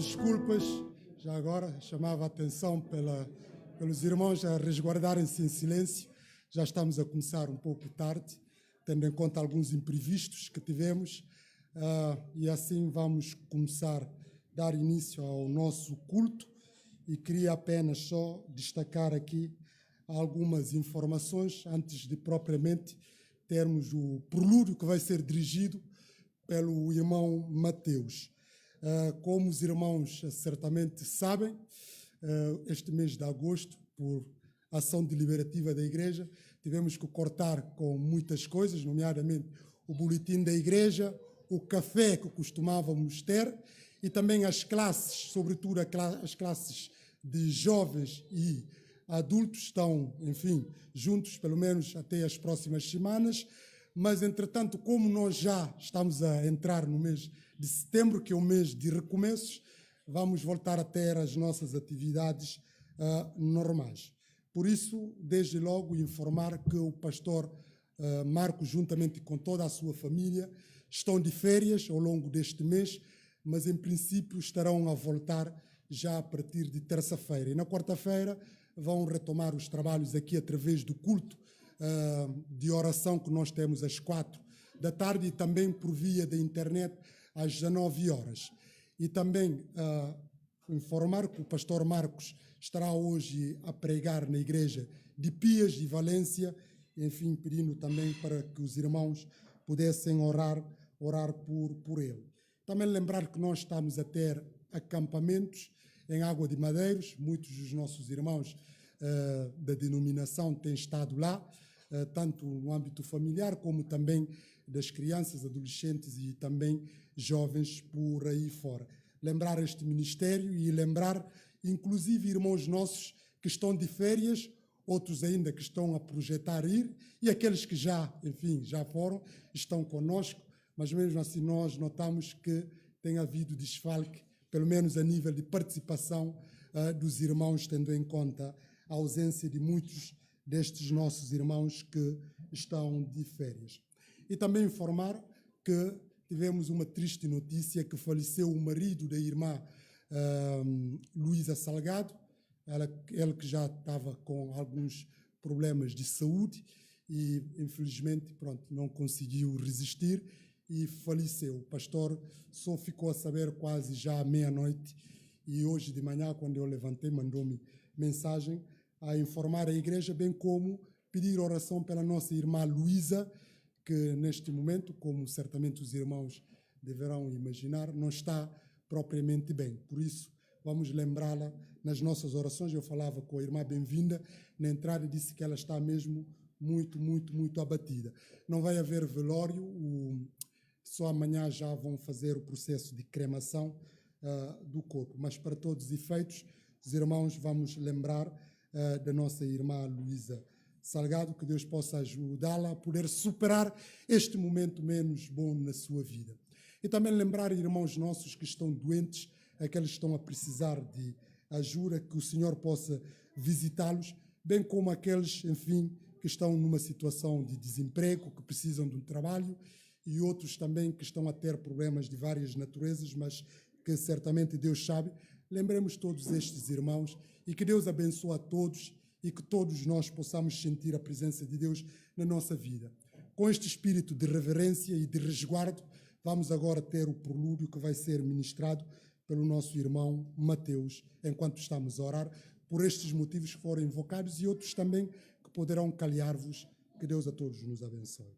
desculpas, já agora chamava a atenção pelos irmãos a resguardarem-se em silêncio. Já estamos a começar um pouco tarde, tendo em conta alguns imprevistos que tivemos, e assim vamos começar a dar início ao nosso culto. E queria apenas só destacar aqui algumas informações antes de propriamente termos o prelúdio que vai ser dirigido pelo irmão Mateus. Como os irmãos certamente sabem, este mês de agosto, por ação deliberativa da Igreja, tivemos que cortar com muitas coisas, nomeadamente o boletim da Igreja, o café que costumávamos ter e também as classes, sobretudo as classes de jovens e adultos estão, enfim, juntos pelo menos até as próximas semanas. Mas, entretanto, como nós já estamos a entrar no mês de setembro, que é o mês de recomeços, vamos voltar a ter as nossas atividades normais. Por isso, desde logo, informar que o pastor Marcos, juntamente com toda a sua família, estão de férias ao longo deste mês, mas, em princípio, estarão a voltar já a partir de terça-feira. E na quarta-feira vão retomar os trabalhos aqui através do culto de oração que nós temos às 16h e também por via da internet às 19h. E também informar que o pastor Marcos estará hoje a pregar na igreja de Pias de Valência, enfim, pedindo também para que os irmãos pudessem orar por ele. Também lembrar que nós estamos a ter acampamentos em Água de Madeiros, muitos dos nossos irmãos da denominação têm estado lá, tanto no âmbito familiar como também das crianças, adolescentes e também jovens por aí fora. Lembrar este ministério e lembrar, inclusive, irmãos nossos que estão de férias, outros ainda que estão a projetar ir, e aqueles que já, enfim, já foram, estão conosco, mas mesmo assim nós notamos que tem havido desfalque, pelo menos a nível de participação dos irmãos, tendo em conta a ausência de muitos destes nossos irmãos que estão de férias. E também informar que tivemos uma triste notícia, que faleceu o marido da irmã Luísa Salgado, ela que já estava com alguns problemas de saúde e, infelizmente, não conseguiu resistir e faleceu. O pastor só ficou a saber quase já à meia-noite e hoje de manhã, quando eu levantei, mandou-me mensagem a informar a igreja, bem como pedir oração pela nossa irmã Luísa, que neste momento, como certamente os irmãos deverão imaginar, não está propriamente bem. Por isso, vamos lembrá-la nas nossas orações. Eu falava com a irmã Bem-vinda na entrada e disse que ela está mesmo muito abatida. Não vai haver velório, só amanhã já vão fazer o processo de cremação do corpo. Mas para todos os efeitos, os irmãos, vamos lembrar da nossa irmã Luísa Salgado, que Deus possa ajudá-la a poder superar este momento menos bom na sua vida. E também lembrar irmãos nossos que estão doentes, aqueles que estão a precisar de ajuda, que o Senhor possa visitá-los, bem como aqueles, enfim, que estão numa situação de desemprego, que precisam de um trabalho, e outros também que estão a ter problemas de várias naturezas, mas que certamente Deus sabe. Lembremos todos estes irmãos e que Deus abençoe a todos e que todos nós possamos sentir a presença de Deus na nossa vida. Com este espírito de reverência e de resguardo, vamos agora ter o prelúdio que vai ser ministrado pelo nosso irmão Mateus, enquanto estamos a orar por estes motivos que foram invocados e outros também que poderão calhar-vos. Que Deus a todos nos abençoe.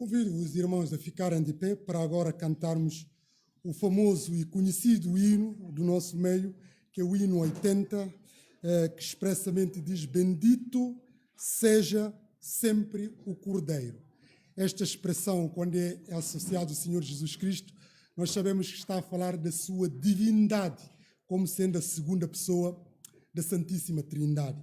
Convido os irmãos a ficarem de pé para agora cantarmos o famoso e conhecido hino do nosso meio, que é o hino 80, que expressamente diz: Bendito seja sempre o Cordeiro. Esta expressão, quando é associada ao Senhor Jesus Cristo, nós sabemos que está a falar da sua divindade, como sendo a segunda pessoa da Santíssima Trindade.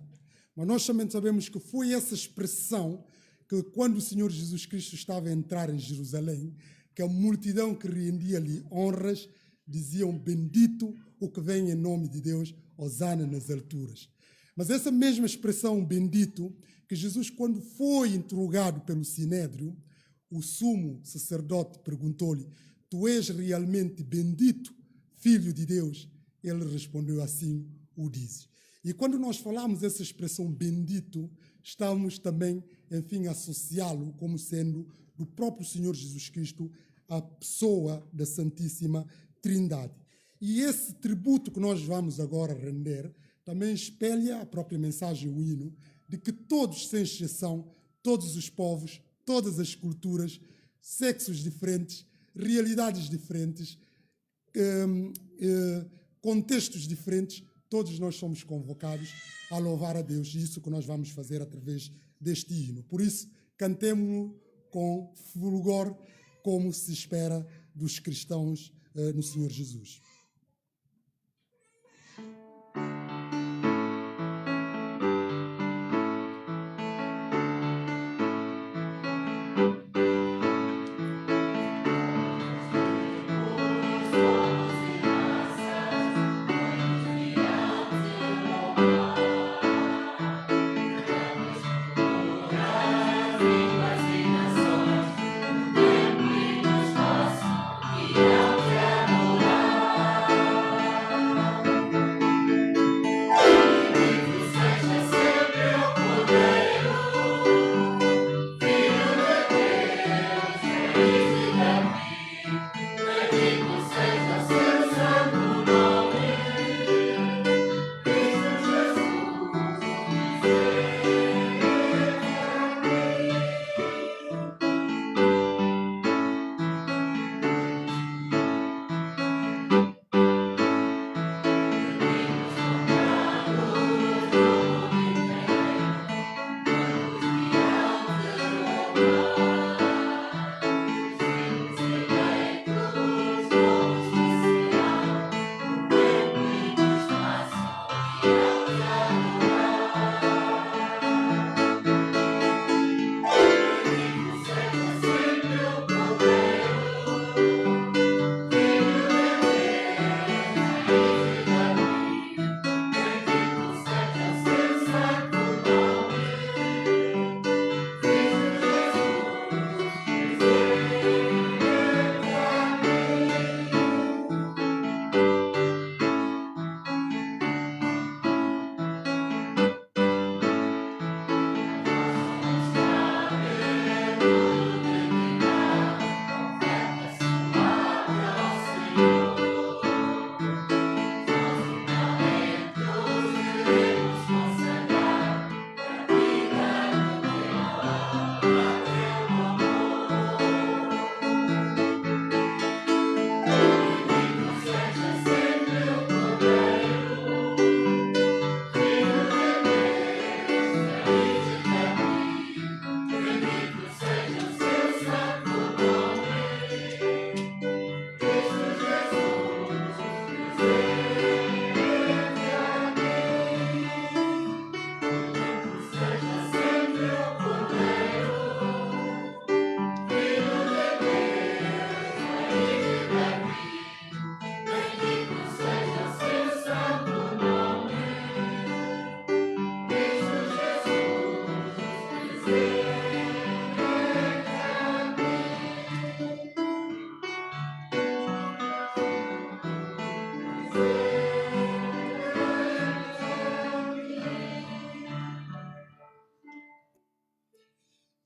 Mas nós também sabemos que foi essa expressão que, quando o Senhor Jesus Cristo estava a entrar em Jerusalém, que a multidão que rendia-lhe honras diziam: bendito o que vem em nome de Deus, hosana nas alturas. Mas essa mesma expressão bendito, que Jesus, quando foi interrogado pelo Sinédrio, o sumo sacerdote perguntou-lhe: tu és realmente bendito, filho de Deus? Ele respondeu: assim o dizes. E quando nós falamos essa expressão bendito, estamos também, enfim, a associá-lo como sendo do próprio Senhor Jesus Cristo, a pessoa da Santíssima Trindade. E esse tributo que nós vamos agora render também espelha a própria mensagem, o hino, de que todos, sem exceção, todos os povos, todas as culturas, sexos diferentes, realidades diferentes, contextos diferentes, todos nós somos convocados a louvar a Deus, e isso que nós vamos fazer através deste hino. Por isso, cantemo-lo com fulgor, como se espera dos cristãos no Senhor Jesus.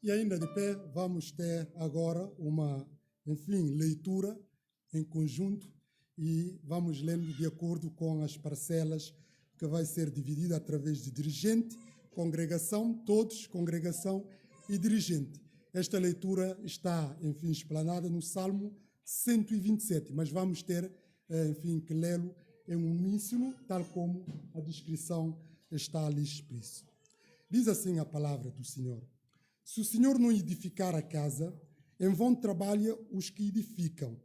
E ainda de pé, vamos ter agora uma, enfim, leitura em conjunto, e vamos lendo de acordo com as parcelas que vai ser dividida através de dirigente, congregação, todos, congregação e dirigente. Esta leitura está, enfim, explanada no Salmo 127, mas vamos ter, enfim, que lê-lo em uníssono, tal como a descrição está ali expressa. Diz assim a palavra do Senhor: se o Senhor não edificar a casa, em vão trabalha os que edificam.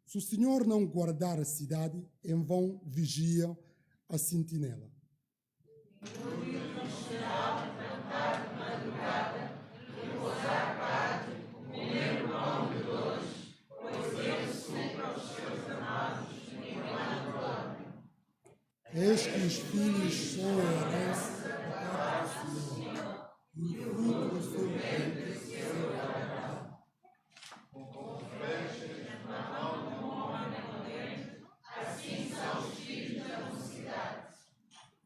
Se o Senhor não guardar a cidade, em vão vigia a sentinela. Eis que os filhos são a herança da parte do Senhor, e o fruto do seu ventre será guardado.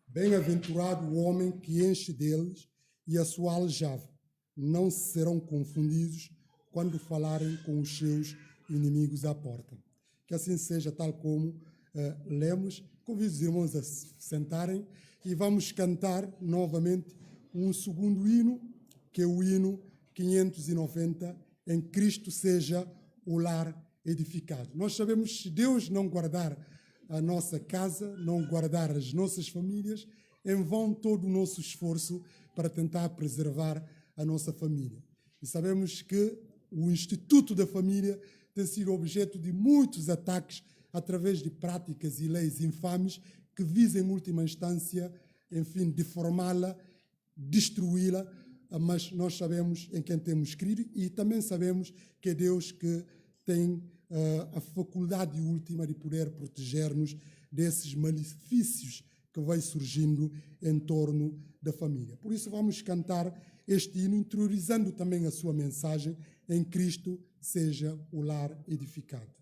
Bem-aventurado o homem que enche deles e a sua aljava. Não serão confundidos quando falarem com os seus inimigos à porta. Que assim seja, tal como lemos. Convido os irmãos a se sentarem e vamos cantar novamente um segundo hino, que é o hino 590, Em Cristo seja o lar edificado. Nós sabemos que se Deus não guardar a nossa casa, não guardar as nossas famílias, em vão todo o nosso esforço para tentar preservar a nossa família. E sabemos que o Instituto da Família tem sido objeto de muitos ataques através de práticas e leis infames que visam, em última instância, enfim, deformá-la, destruí-la, mas nós sabemos em quem temos crido e também sabemos que é Deus que tem a faculdade última de poder proteger-nos desses malefícios que vai surgindo em torno da família. Por isso vamos cantar este hino, interiorizando também a sua mensagem: em Cristo seja o lar edificado.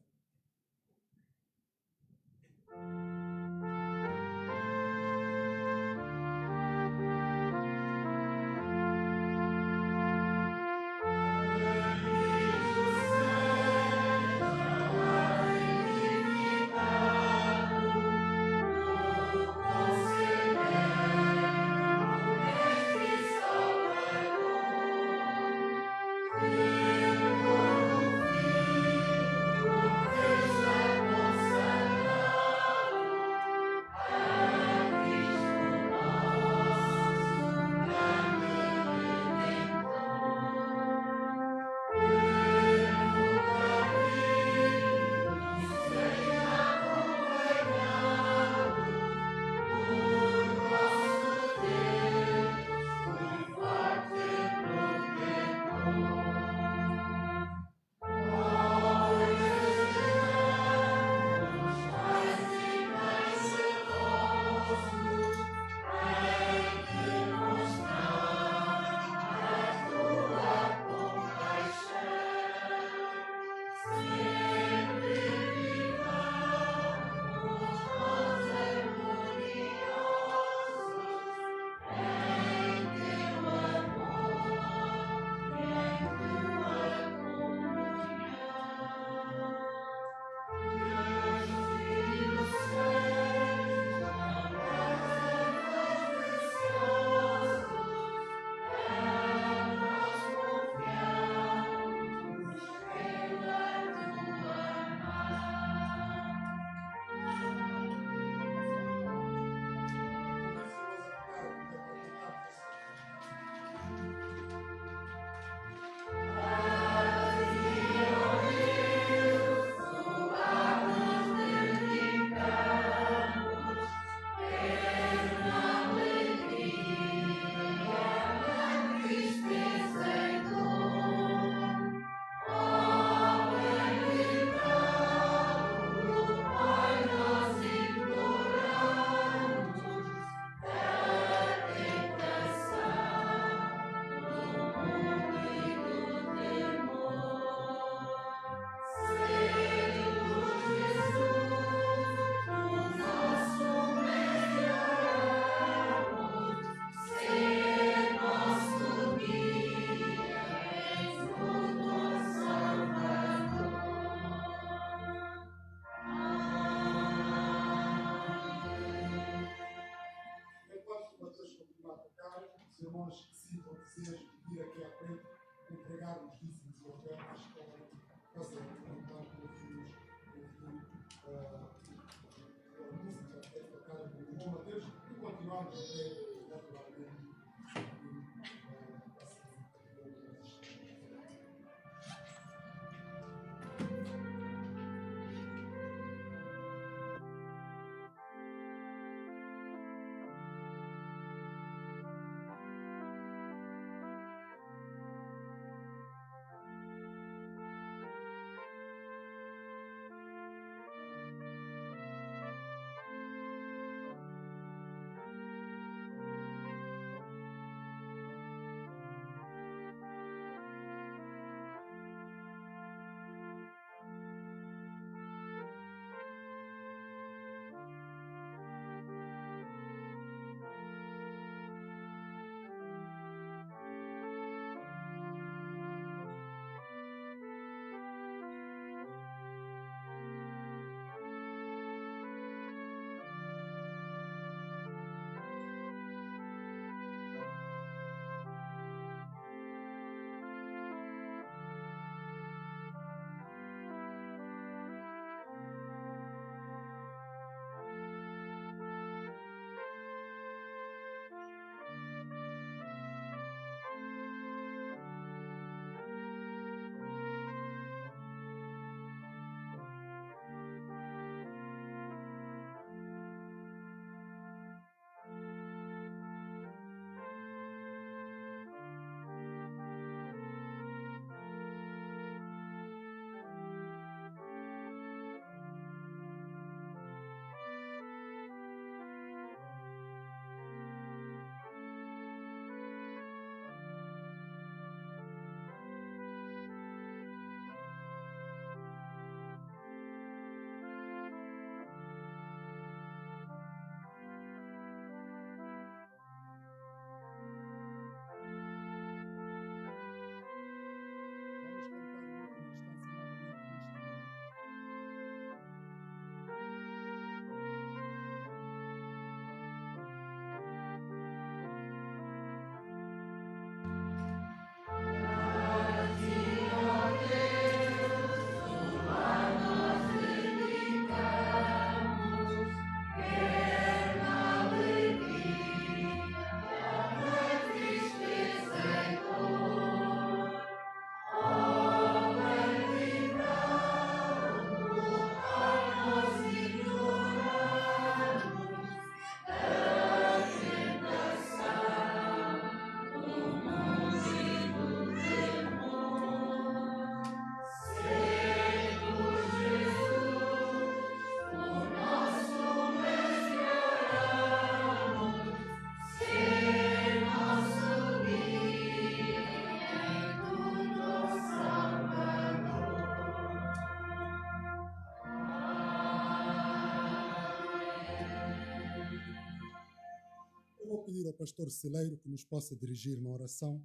pedir ao pastor Celeiro que nos possa dirigir na oração,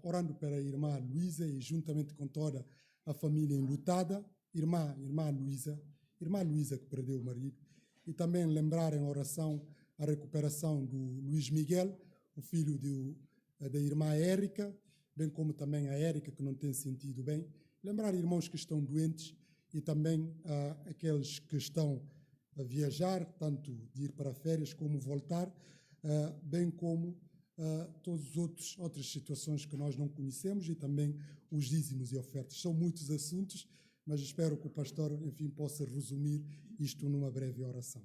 orando pela irmã Luísa e juntamente com toda a família enlutada, irmã Luísa que perdeu o marido, e também lembrar em oração a recuperação do Luís Miguel, o filho da irmã Érica, bem como também a Érica que não tem sentido bem. Lembrar irmãos que estão doentes e também aqueles que estão a viajar, tanto de ir para férias como voltar, bem como todas as outras situações que nós não conhecemos e também os dízimos e ofertas. São muitos assuntos, mas espero que o pastor, enfim, possa resumir isto numa breve oração.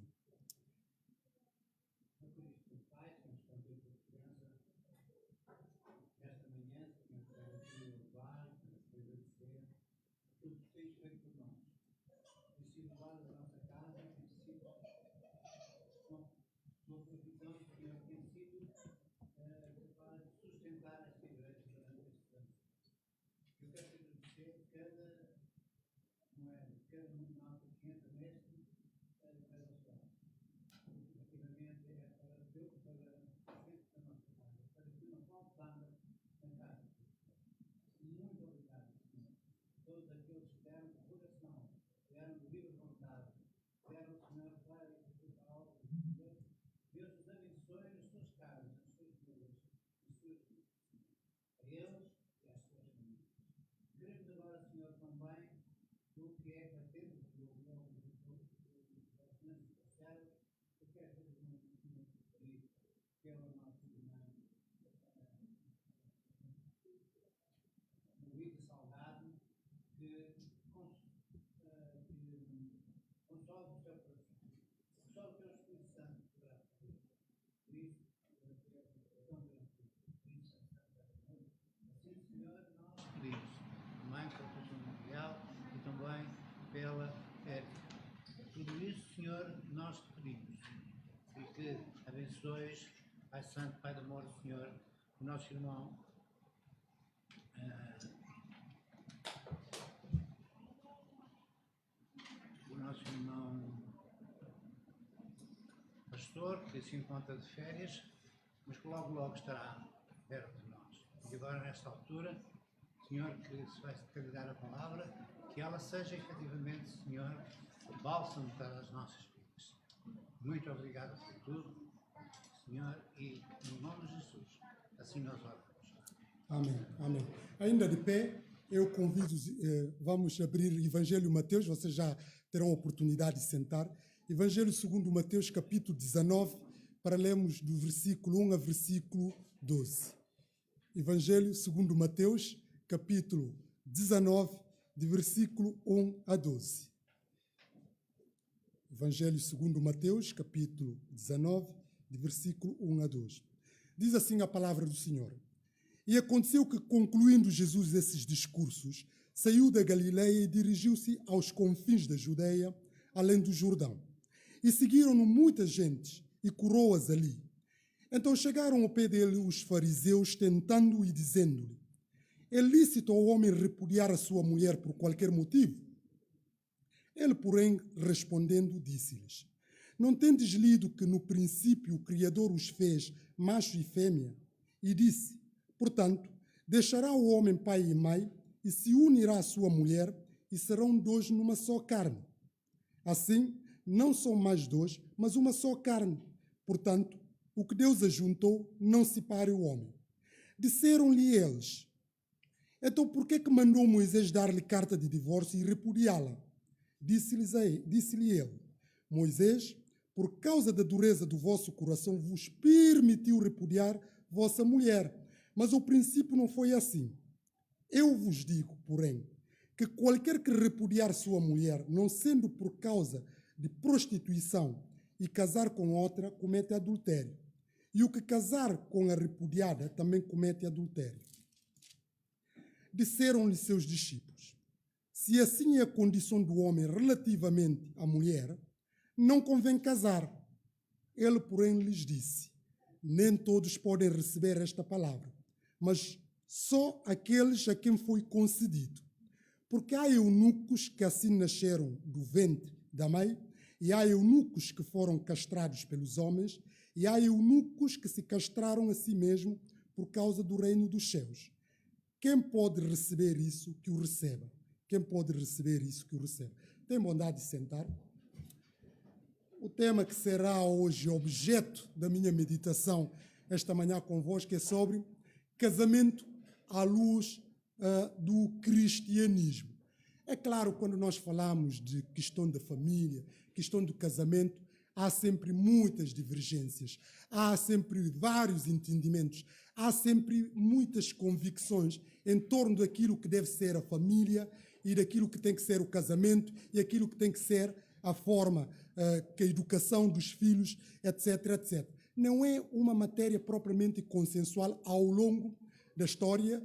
Tudo isso, Senhor, nós te pedimos. E que abençoes, Pai Santo, Pai do amor, Senhor, o nosso irmão pastor, que se encontra de férias, mas que logo estará perto de nós. E agora, nesta altura, Senhor, que se vai candidatar a palavra, que ela seja efetivamente, Senhor, o bálsamo para as nossas vidas. Muito obrigado por tudo, Senhor, e no nome de Jesus, assim nós oramos. Amém, amém. Ainda de pé, eu convido, vamos abrir Evangelho Mateus, vocês já terão a oportunidade de sentar. Evangelho segundo Mateus, capítulo 19, para lermos do versículo 1 a versículo 12. Evangelho segundo Mateus, capítulo 19, de versículo 1 a 12. Evangelho segundo Mateus, capítulo 19, de versículo 1 a 12. Diz assim a palavra do Senhor. E aconteceu que, concluindo Jesus esses discursos, saiu da Galileia e dirigiu-se aos confins da Judeia, além do Jordão. E seguiram-no muitas gentes e curou-as ali. Então chegaram ao pé dele os fariseus, tentando-o e dizendo-lhe: é lícito ao homem repudiar a sua mulher por qualquer motivo? Ele, porém, respondendo, disse-lhes: não tendes lido que no princípio o Criador os fez macho e fêmea? E disse: portanto, deixará o homem pai e mãe e se unirá à sua mulher e serão dois numa só carne. Assim, não são mais dois, mas uma só carne. Portanto, o que Deus ajuntou, não separe o homem. Disseram-lhe eles: então por que mandou Moisés dar-lhe carta de divórcio e repudiá-la? Disse-lhe ele: Moisés, por causa da dureza do vosso coração, vos permitiu repudiar vossa mulher. Mas o princípio não foi assim. Eu vos digo, porém, que qualquer que repudiar sua mulher, não sendo por causa de prostituição, e casar com outra, comete adultério. E o que casar com a repudiada também comete adultério. Disseram-lhe seus discípulos: se assim é a condição do homem relativamente à mulher, não convém casar. Ele, porém, lhes disse: nem todos podem receber esta palavra, mas só aqueles a quem foi concedido. Porque há eunucos que assim nasceram do ventre da mãe, e há eunucos que foram castrados pelos homens, e há eunucos que se castraram a si mesmo por causa do reino dos céus. Quem pode receber isso, que o receba. Quem pode receber isso, que o receba. Tem bondade de sentar. O tema que será hoje objeto da minha meditação esta manhã convosco é sobre casamento à luz do cristianismo. É claro, quando nós falamos de questão da família, questão do casamento, há sempre muitas divergências, há sempre vários entendimentos, há sempre muitas convicções em torno daquilo que deve ser a família e daquilo que tem que ser o casamento e aquilo que tem que ser a forma, que a educação dos filhos, etc, etc. Não é uma matéria propriamente consensual ao longo da história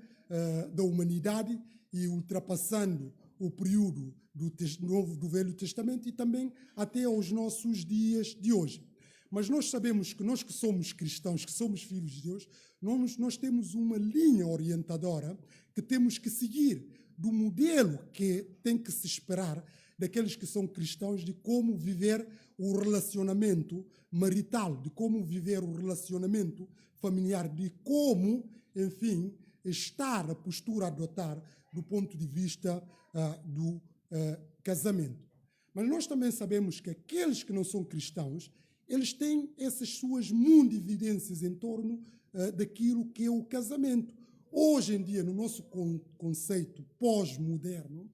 da humanidade e ultrapassando o período do Velho Testamento e também até aos nossos dias de hoje. Mas nós sabemos que nós que somos cristãos, que somos filhos de Deus, nós temos uma linha orientadora que temos que seguir do modelo que tem que se esperar daqueles que são cristãos, de como viver o relacionamento marital, de como viver o relacionamento familiar, de como, enfim, estar, a postura a adotar do ponto de vista do casamento. Mas nós também sabemos que aqueles que não são cristãos, eles têm essas suas mundividências em torno daquilo que é o casamento. Hoje em dia, no nosso conceito pós-moderno,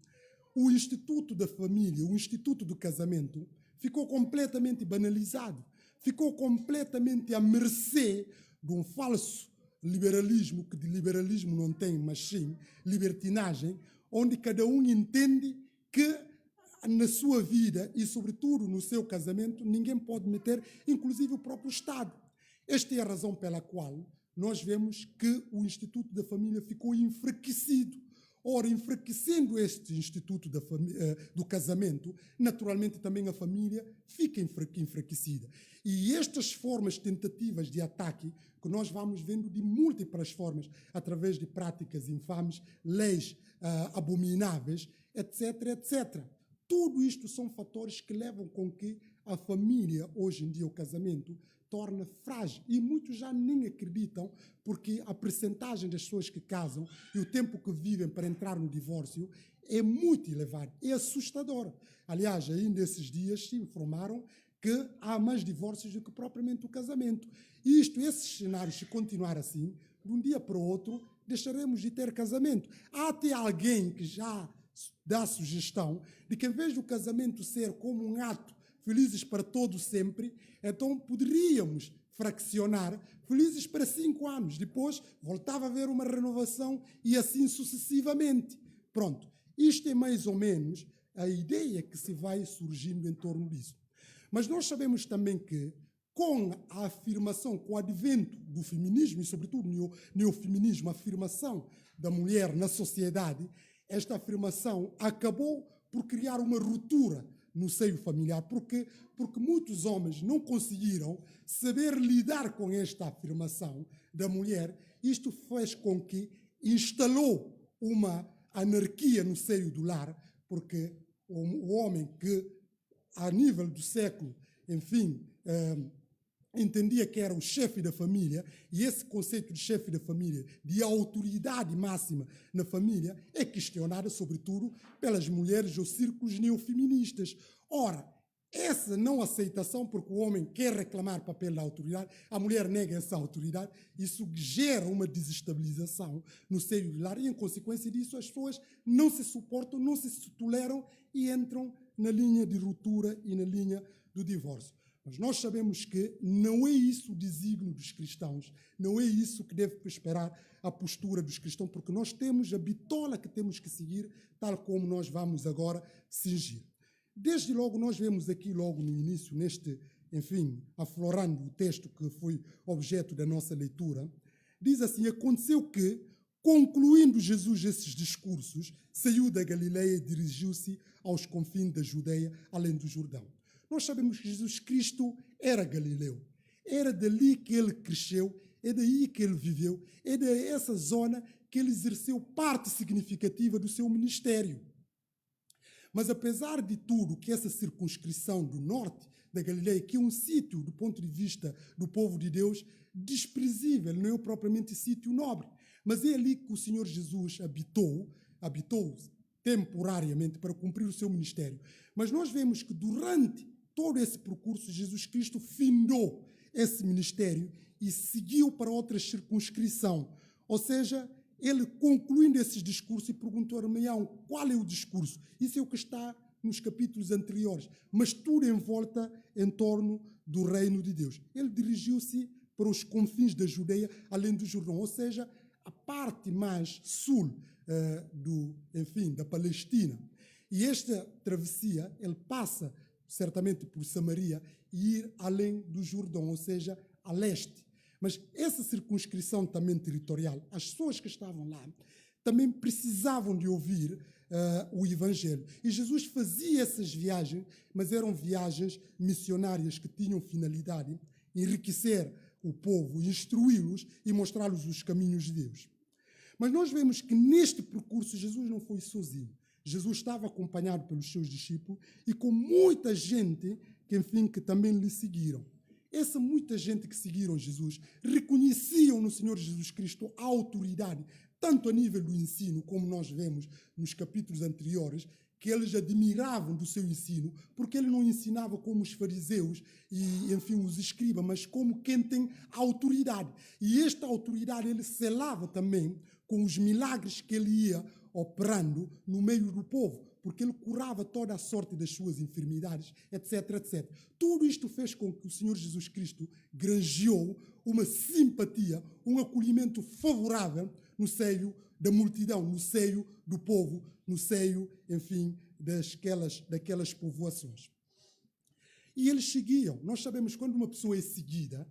o instituto da família, o instituto do casamento, ficou completamente banalizado, ficou completamente à mercê de um falso liberalismo, que de liberalismo não tem, mas sim libertinagem, onde cada um entende que na sua vida e, sobretudo, no seu casamento, ninguém pode meter, inclusive o próprio Estado. Esta é a razão pela qual nós vemos que o Instituto da Família ficou enfraquecido. Ora, enfraquecendo este Instituto do Casamento, naturalmente também a família fica enfraquecida. E estas formas tentativas de ataque, que nós vamos vendo de múltiplas formas, através de práticas infames, leis abomináveis, etc, etc. Tudo isto são fatores que levam com que a família, hoje em dia, o casamento, torna frágil. E muitos já nem acreditam, porque a percentagem das pessoas que casam e o tempo que vivem para entrar no divórcio é muito elevado, é assustador. Aliás, ainda esses dias se informaram que há mais divórcios do que propriamente o casamento. E esses cenários, se continuar assim, de um dia para o outro, deixaremos de ter casamento. Há até alguém que já dá a sugestão de que, em vez do casamento ser como um ato felizes para todo sempre, então poderíamos fraccionar felizes para 5 anos. Depois voltava a haver uma renovação e assim sucessivamente. Pronto, isto é mais ou menos a ideia que se vai surgindo em torno disso. Mas nós sabemos também que, com a afirmação, com o advento do feminismo e, sobretudo, neofeminismo, a afirmação da mulher na sociedade, esta afirmação acabou por criar uma ruptura no seio familiar, porque muitos homens não conseguiram saber lidar com esta afirmação da mulher. Isto fez com que instalou uma anarquia no seio do lar, porque o homem que, a nível do século, enfim, entendia que era o chefe da família, e esse conceito de chefe da família, de autoridade máxima na família, é questionado, sobretudo, pelas mulheres ou círculos neofeministas. Ora, essa não aceitação, porque o homem quer reclamar o papel da autoridade, a mulher nega essa autoridade, isso gera uma desestabilização no seio do lar, e, em consequência disso, as pessoas não se suportam, não se toleram e entram na linha de ruptura e na linha do divórcio. Mas nós sabemos que não é isso o desígnio dos cristãos, não é isso que deve esperar a postura dos cristãos, porque nós temos a bitola que temos que seguir, tal como nós vamos agora cingir. Desde logo, nós vemos aqui logo no início, enfim, aflorando o texto que foi objeto da nossa leitura, diz assim: aconteceu que, concluindo Jesus esses discursos, saiu da Galileia e dirigiu-se aos confins da Judeia, além do Jordão. Nós sabemos que Jesus Cristo era galileu, era dali que ele cresceu, é daí que ele viveu, é dessa zona que ele exerceu parte significativa do seu ministério. Mas apesar de tudo, que essa circunscrição do norte da Galileia, que é um sítio, do ponto de vista do povo de Deus, desprezível, não é propriamente sítio nobre. Mas é ali que o Senhor Jesus habitou temporariamente para cumprir o seu ministério. Mas nós vemos que durante todo esse percurso, Jesus Cristo findou esse ministério e seguiu para outra circunscrição. Ou seja, ele concluindo esses discursos e perguntou a Armeião, qual é o discurso? Isso é o que está nos capítulos anteriores, mas tudo em volta em torno do reino de Deus. Ele dirigiu-se para os confins da Judeia, além do Jordão, ou seja, a parte mais sul da Palestina. E esta travessia, ele passa certamente por Samaria e ir além do Jordão, ou seja, a leste. Mas essa circunscrição também territorial, as pessoas que estavam lá também precisavam de ouvir o Evangelho. E Jesus fazia essas viagens, mas eram viagens missionárias que tinham finalidade enriquecer o povo, instruí-los e mostrar-lhes os caminhos de Deus. Mas nós vemos que neste percurso Jesus não foi sozinho. Jesus estava acompanhado pelos seus discípulos e com muita gente que também lhe seguiram. Essa muita gente que seguiram Jesus reconheciam no Senhor Jesus Cristo a autoridade, tanto a nível do ensino, como nós vemos nos capítulos anteriores, que eles admiravam do seu ensino, porque ele não ensinava como os fariseus e, os escribas, mas como quem tem autoridade. E esta autoridade ele selava também com os milagres que ele ia operando no meio do povo, porque ele curava toda a sorte das suas enfermidades, etc, etc. Tudo isto fez com que o Senhor Jesus Cristo granjeou uma simpatia, um acolhimento favorável no seio da multidão, no seio do povo, no seio, daquelas povoações. E eles seguiam. Nós sabemos quando uma pessoa é seguida,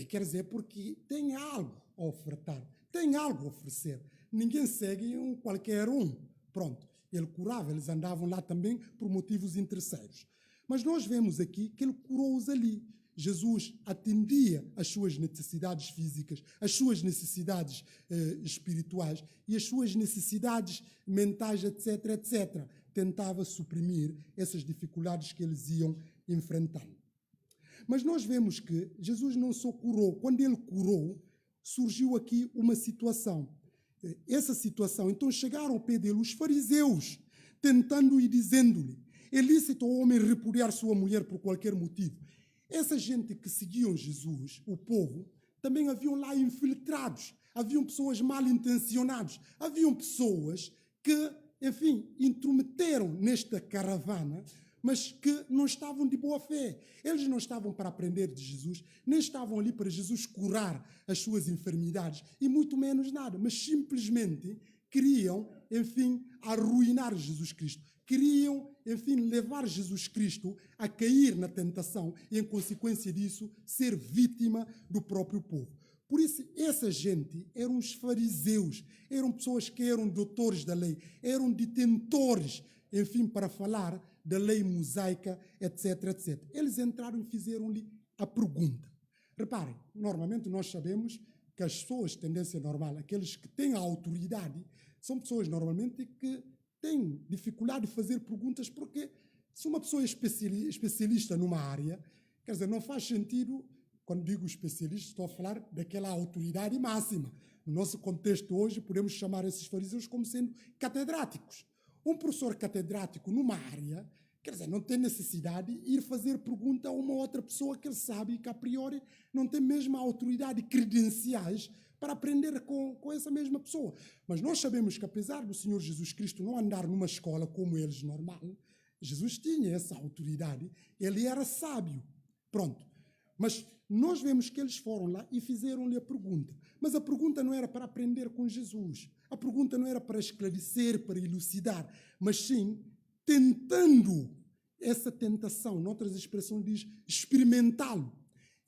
quer dizer, porque tem algo a ofertar, tem algo a oferecer. Ninguém segue qualquer um. Pronto. Ele curava, eles andavam lá também por motivos interesseiros. Mas nós vemos aqui que ele curou-os ali. Jesus atendia às suas necessidades físicas, às suas necessidades espirituais e às suas necessidades mentais, etc, etc. Tentava suprimir essas dificuldades que eles iam enfrentando. Mas nós vemos que Jesus não só curou. Quando ele curou, surgiu aqui uma situação. Essa situação, então chegaram ao pé dele os fariseus, tentando e dizendo-lhe, é lícito ao homem repudiar sua mulher por qualquer motivo. Essa gente que seguiam Jesus, o povo, também haviam lá infiltrados, haviam pessoas mal intencionadas, haviam pessoas que, intrometeram nesta caravana, mas que não estavam de boa fé. Eles não estavam para aprender de Jesus, nem estavam ali para Jesus curar as suas enfermidades, e muito menos nada, mas simplesmente queriam, arruinar Jesus Cristo. Queriam, levar Jesus Cristo a cair na tentação e, em consequência disso, ser vítima do próprio povo. Por isso, essa gente eram os fariseus, eram pessoas que eram doutores da lei, eram detentores, para falar da lei mosaica, etc, etc. Eles entraram e fizeram-lhe a pergunta. Reparem, normalmente nós sabemos que as pessoas, tendência normal, aqueles que têm a autoridade, são pessoas normalmente que têm dificuldade de fazer perguntas, porque se uma pessoa é especialista numa área, quer dizer, não faz sentido, quando digo especialista, estou a falar daquela autoridade máxima. No nosso contexto hoje, podemos chamar esses fariseus como sendo catedráticos. Um professor catedrático numa área, quer dizer, não tem necessidade de ir fazer pergunta a uma outra pessoa que ele sabe e que a priori não tem mesmo a autoridade e credenciais para aprender com essa mesma pessoa. Mas nós sabemos que, apesar do Senhor Jesus Cristo não andar numa escola como eles, normal, Jesus tinha essa autoridade, ele era sábio. Pronto. Mas nós vemos que eles foram lá e fizeram-lhe a pergunta. Mas a pergunta não era para aprender com Jesus. A pergunta não era para esclarecer, para elucidar, mas sim tentando essa tentação, noutras expressões diz experimentá-lo.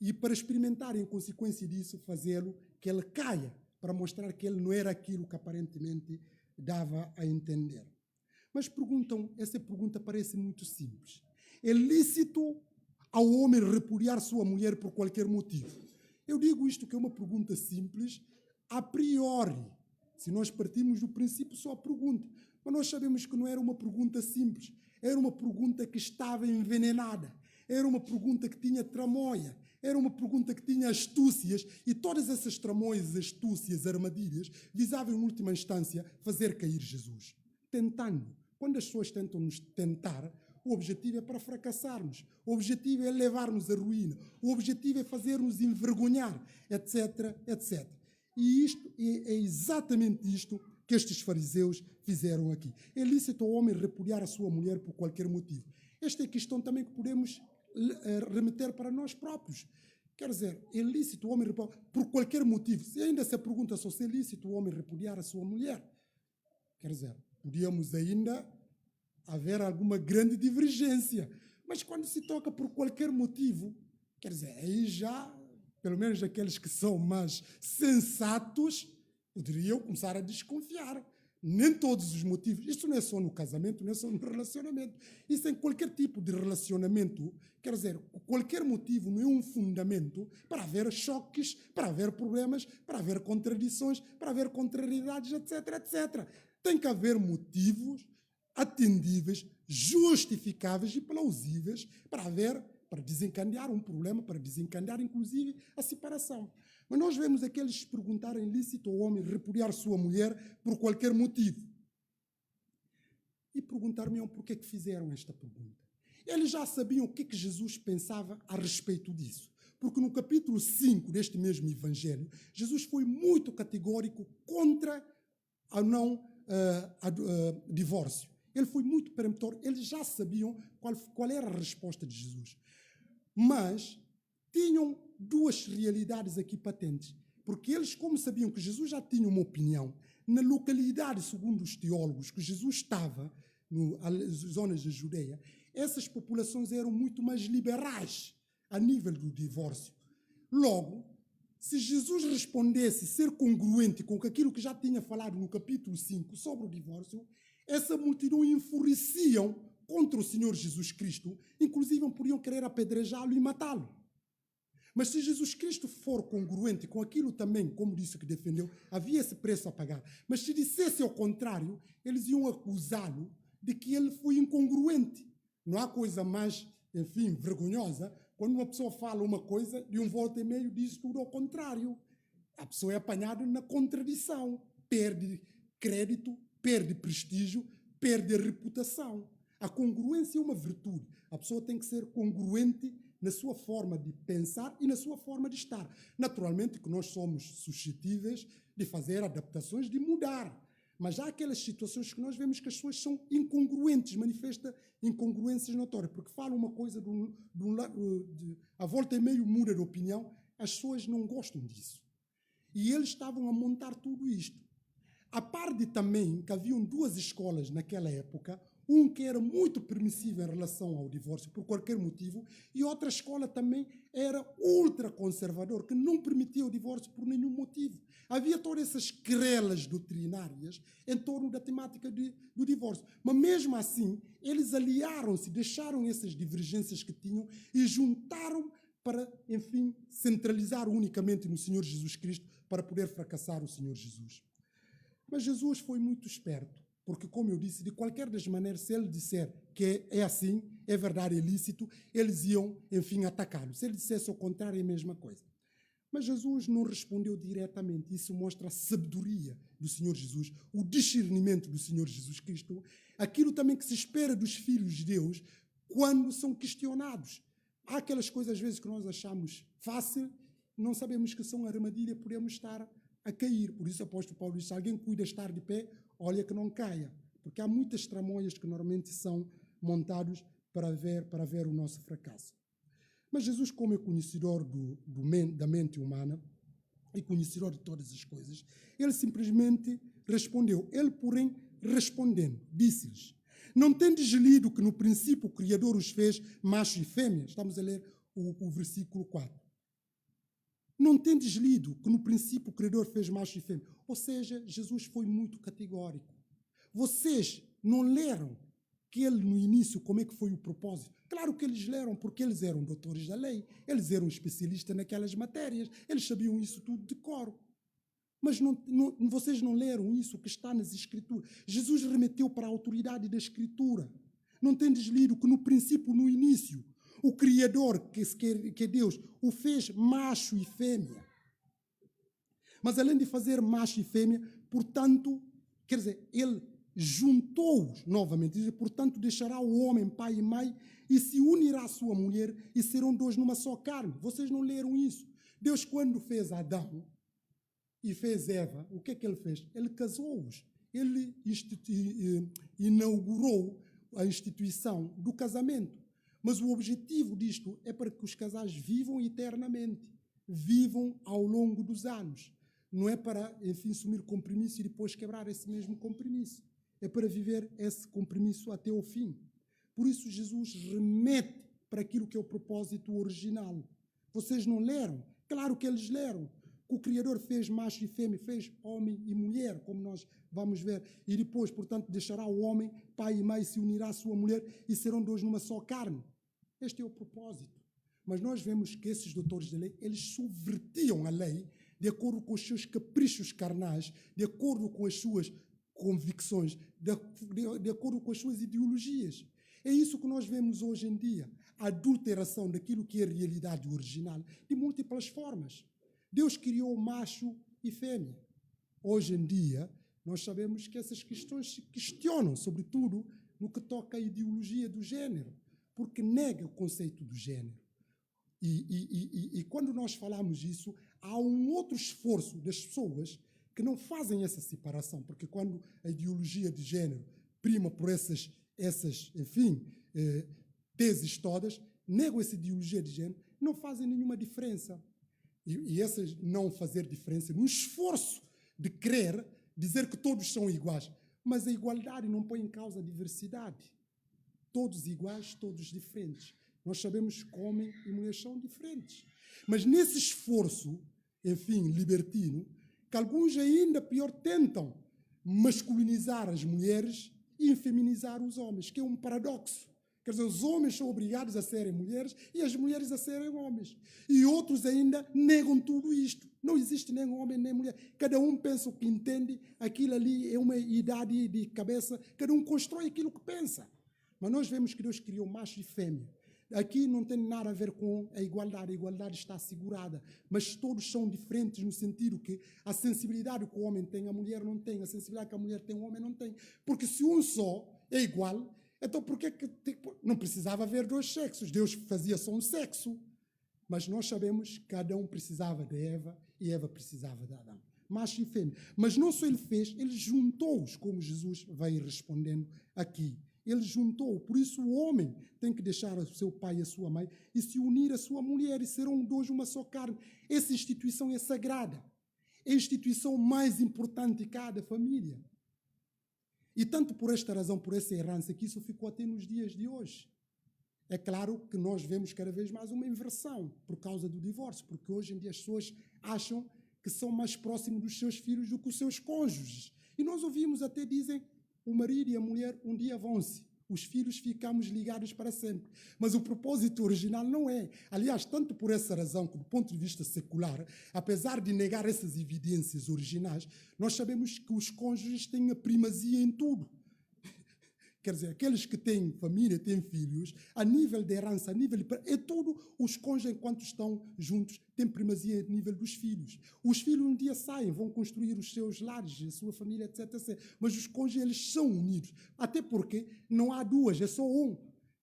E para experimentar, em consequência disso, fazê-lo que ele caia, para mostrar que ele não era aquilo que aparentemente dava a entender. Mas essa pergunta parece muito simples. É lícito ao homem repudiar sua mulher por qualquer motivo? Eu digo isto que é uma pergunta simples, a priori, se nós partimos do princípio só a pergunta. Mas nós sabemos que não era uma pergunta simples. Era uma pergunta que estava envenenada. Era uma pergunta que tinha tramóia. Era uma pergunta que tinha astúcias. E todas essas tramóias, astúcias, armadilhas, visavam, em última instância, fazer cair Jesus. Tentando. Quando as pessoas tentam nos tentar, o objetivo é para fracassarmos. O objetivo é levar-nos à ruína. O objetivo é fazer-nos envergonhar, etc, etc. E isto é exatamente isto que estes fariseus fizeram aqui. É lícito ao homem repudiar a sua mulher por qualquer motivo. Esta é a questão também que podemos remeter para nós próprios. Quer dizer, é lícito o homem repudiar por qualquer motivo. Se ainda se pergunta se é lícito o homem repudiar a sua mulher. Quer dizer, podíamos ainda haver alguma grande divergência. Mas quando se toca por qualquer motivo, quer dizer, aí já, pelo menos aqueles que são mais sensatos, poderiam começar a desconfiar. Nem todos os motivos. Isto não é só no casamento, não é só no relacionamento. Isso em qualquer tipo de relacionamento, quer dizer, qualquer motivo não é um fundamento para haver choques, para haver problemas, para haver contradições, para haver contrariedades, etc, etc. Tem que haver motivos atendíveis, justificáveis e plausíveis para desencadear um problema, para desencadear, inclusive, a separação. Mas nós vemos aqueles perguntarem lícito ao homem repudiar sua mulher por qualquer motivo. E perguntar-me por que fizeram esta pergunta. Eles já sabiam o que Jesus pensava a respeito disso. Porque no capítulo 5 deste mesmo evangelho, Jesus foi muito categórico contra divórcio. Ele foi muito peremptório. Eles já sabiam qual era a resposta de Jesus. Mas tinham duas realidades aqui patentes. Porque eles, como sabiam que Jesus já tinha uma opinião, na localidade, segundo os teólogos, que Jesus estava, nas zonas da Judeia, essas populações eram muito mais liberais a nível do divórcio. Logo, se Jesus respondesse ser congruente com aquilo que já tinha falado no capítulo 5 sobre o divórcio, essa multidão enfureciam contra o Senhor Jesus Cristo, inclusive podiam querer apedrejá-lo e matá-lo. Mas se Jesus Cristo for congruente com aquilo também, como disse que defendeu, havia esse preço a pagar. Mas se dissesse ao contrário, eles iam acusá-lo de que ele foi incongruente. Não há coisa mais, enfim, vergonhosa, quando uma pessoa fala uma coisa, de um volta e meio diz tudo ao contrário. A pessoa é apanhada na contradição, perde crédito, perde prestígio, perde a reputação. A congruência é uma virtude. A pessoa tem que ser congruente na sua forma de pensar e na sua forma de estar. Naturalmente que nós somos suscetíveis de fazer adaptações, de mudar. Mas há aquelas situações que nós vemos que as pessoas são incongruentes, manifestam incongruências notórias, porque falam uma coisa a volta e meio muda de opinião, as pessoas não gostam disso. E eles estavam a montar tudo isto. A par de também que haviam duas escolas naquela época, um que era muito permissivo em relação ao divórcio por qualquer motivo, e outra escola também era ultraconservador, que não permitia o divórcio por nenhum motivo. Havia todas essas querelas doutrinárias em torno da temática do divórcio. Mas mesmo assim, eles aliaram-se, deixaram essas divergências que tinham e juntaram para, enfim, centralizar unicamente no Senhor Jesus Cristo para poder fracassar o Senhor Jesus. Mas Jesus foi muito esperto. Porque, como eu disse, de qualquer das maneiras, se ele disser que é assim, é verdade, é lícito, eles iam, enfim, atacá-lo. Se ele dissesse o contrário, é a mesma coisa. Mas Jesus não respondeu diretamente. Isso mostra a sabedoria do Senhor Jesus, o discernimento do Senhor Jesus Cristo, aquilo também que se espera dos filhos de Deus quando são questionados. Há aquelas coisas, às vezes, que nós achamos fácil, não sabemos que são armadilha, podemos estar a cair. Por isso o apóstolo Paulo diz, se alguém cuida de estar de pé, olha que não caia, porque há muitas tramóias que normalmente são montados para ver o nosso fracasso. Mas Jesus, como é conhecedor da mente humana e conhecedor de todas as coisas, ele simplesmente respondeu. Ele, porém, respondendo, disse-lhes, não tendes lido que no princípio o Criador os fez macho e fêmea? Estamos a ler o versículo 4. Não tendes lido que no princípio o Criador fez macho e fêmea? Ou seja, Jesus foi muito categórico. Vocês não leram que ele no início, como é que foi o propósito? Claro que eles leram, porque eles eram doutores da lei, eles eram especialistas naquelas matérias, eles sabiam isso tudo de cor. Mas vocês não leram isso que está nas Escrituras. Jesus remeteu para a autoridade da Escritura. Não tendes lido que no princípio, no início, o Criador, que é Deus, o fez macho e fêmea. Mas além de fazer macho e fêmea, portanto, quer dizer, ele juntou-os novamente. Diz, portanto, deixará o homem pai e mãe e se unirá à sua mulher e serão dois numa só carne. Vocês não leram isso? Deus, quando fez Adão e fez Eva, o que é que ele fez? Ele casou-os. Ele inaugurou a instituição do casamento. Mas o objetivo disto é para que os casais vivam eternamente, vivam ao longo dos anos. Não é para, enfim, assumir compromisso e depois quebrar esse mesmo compromisso. É para viver esse compromisso até o fim. Por isso Jesus remete para aquilo que é o propósito original. Vocês não leram? Claro que eles leram. O Criador fez macho e fêmea, fez homem e mulher, como nós vamos ver. E depois, portanto, deixará o homem, pai e mãe, se unirá à sua mulher e serão dois numa só carne. Este é o propósito. Mas nós vemos que esses doutores da lei, eles subvertiam a lei de acordo com os seus caprichos carnais, de acordo com as suas convicções, de acordo com as suas ideologias. É isso que nós vemos hoje em dia, a adulteração daquilo que é a realidade original, de múltiplas formas. Deus criou macho e fêmea. Hoje em dia, nós sabemos que essas questões se questionam, sobretudo no que toca à ideologia do género, porque nega o conceito do género. E quando nós falamos isso, há um outro esforço das pessoas que não fazem essa separação, porque quando a ideologia de género prima por essas enfim, teses todas, negam essa ideologia de género, não fazem nenhuma diferença. E essas não fazer diferença, no esforço de querer dizer que todos são iguais. Mas a igualdade não põe em causa a diversidade. Todos iguais, todos diferentes. Nós sabemos que homem e mulher são diferentes. Mas nesse esforço, enfim, libertino, que alguns ainda pior tentam masculinizar as mulheres e feminizar os homens, que é um paradoxo. Quer dizer, os homens são obrigados a serem mulheres e as mulheres a serem homens. E outros ainda negam tudo isto. Não existe nem homem nem mulher. Cada um pensa o que entende, aquilo ali é uma idade de cabeça, cada um constrói aquilo que pensa. Mas nós vemos que Deus criou macho e fêmea. Aqui não tem nada a ver com a igualdade está assegurada, mas todos são diferentes no sentido que a sensibilidade que o homem tem, a mulher não tem, a sensibilidade que a mulher tem, o homem não tem. Porque se um só é igual, então por que não precisava haver dois sexos? Deus fazia só um sexo. Mas nós sabemos que Adão precisava de Eva e Eva precisava de Adão. Macho e fêmea. Mas não só ele fez, ele juntou-os, como Jesus vai respondendo aqui. Ele juntou. Por isso o homem tem que deixar o seu pai e a sua mãe e se unir à sua mulher e serão dois uma só carne. Essa instituição é sagrada. É a instituição mais importante de cada família. E tanto por esta razão, por essa errância, que isso ficou até nos dias de hoje. É claro que nós vemos cada vez mais uma inversão por causa do divórcio, porque hoje em dia as pessoas acham que são mais próximos dos seus filhos do que os seus cônjuges. E nós ouvimos até dizem, o marido e a mulher um dia vão-se, os filhos ficamos ligados para sempre. Mas o propósito original não é. Aliás, tanto por essa razão, que do ponto de vista secular, apesar de negar essas evidências originais, nós sabemos que os cônjuges têm a primazia em tudo. Quer dizer, aqueles que têm família, têm filhos, a nível de herança, a nível de... É tudo, os cônjuges, enquanto estão juntos, têm primazia a nível dos filhos. Os filhos um dia saem, vão construir os seus lares, a sua família, etc, etc. Mas os cônjuges, eles são unidos. Até porque não há duas, é só um.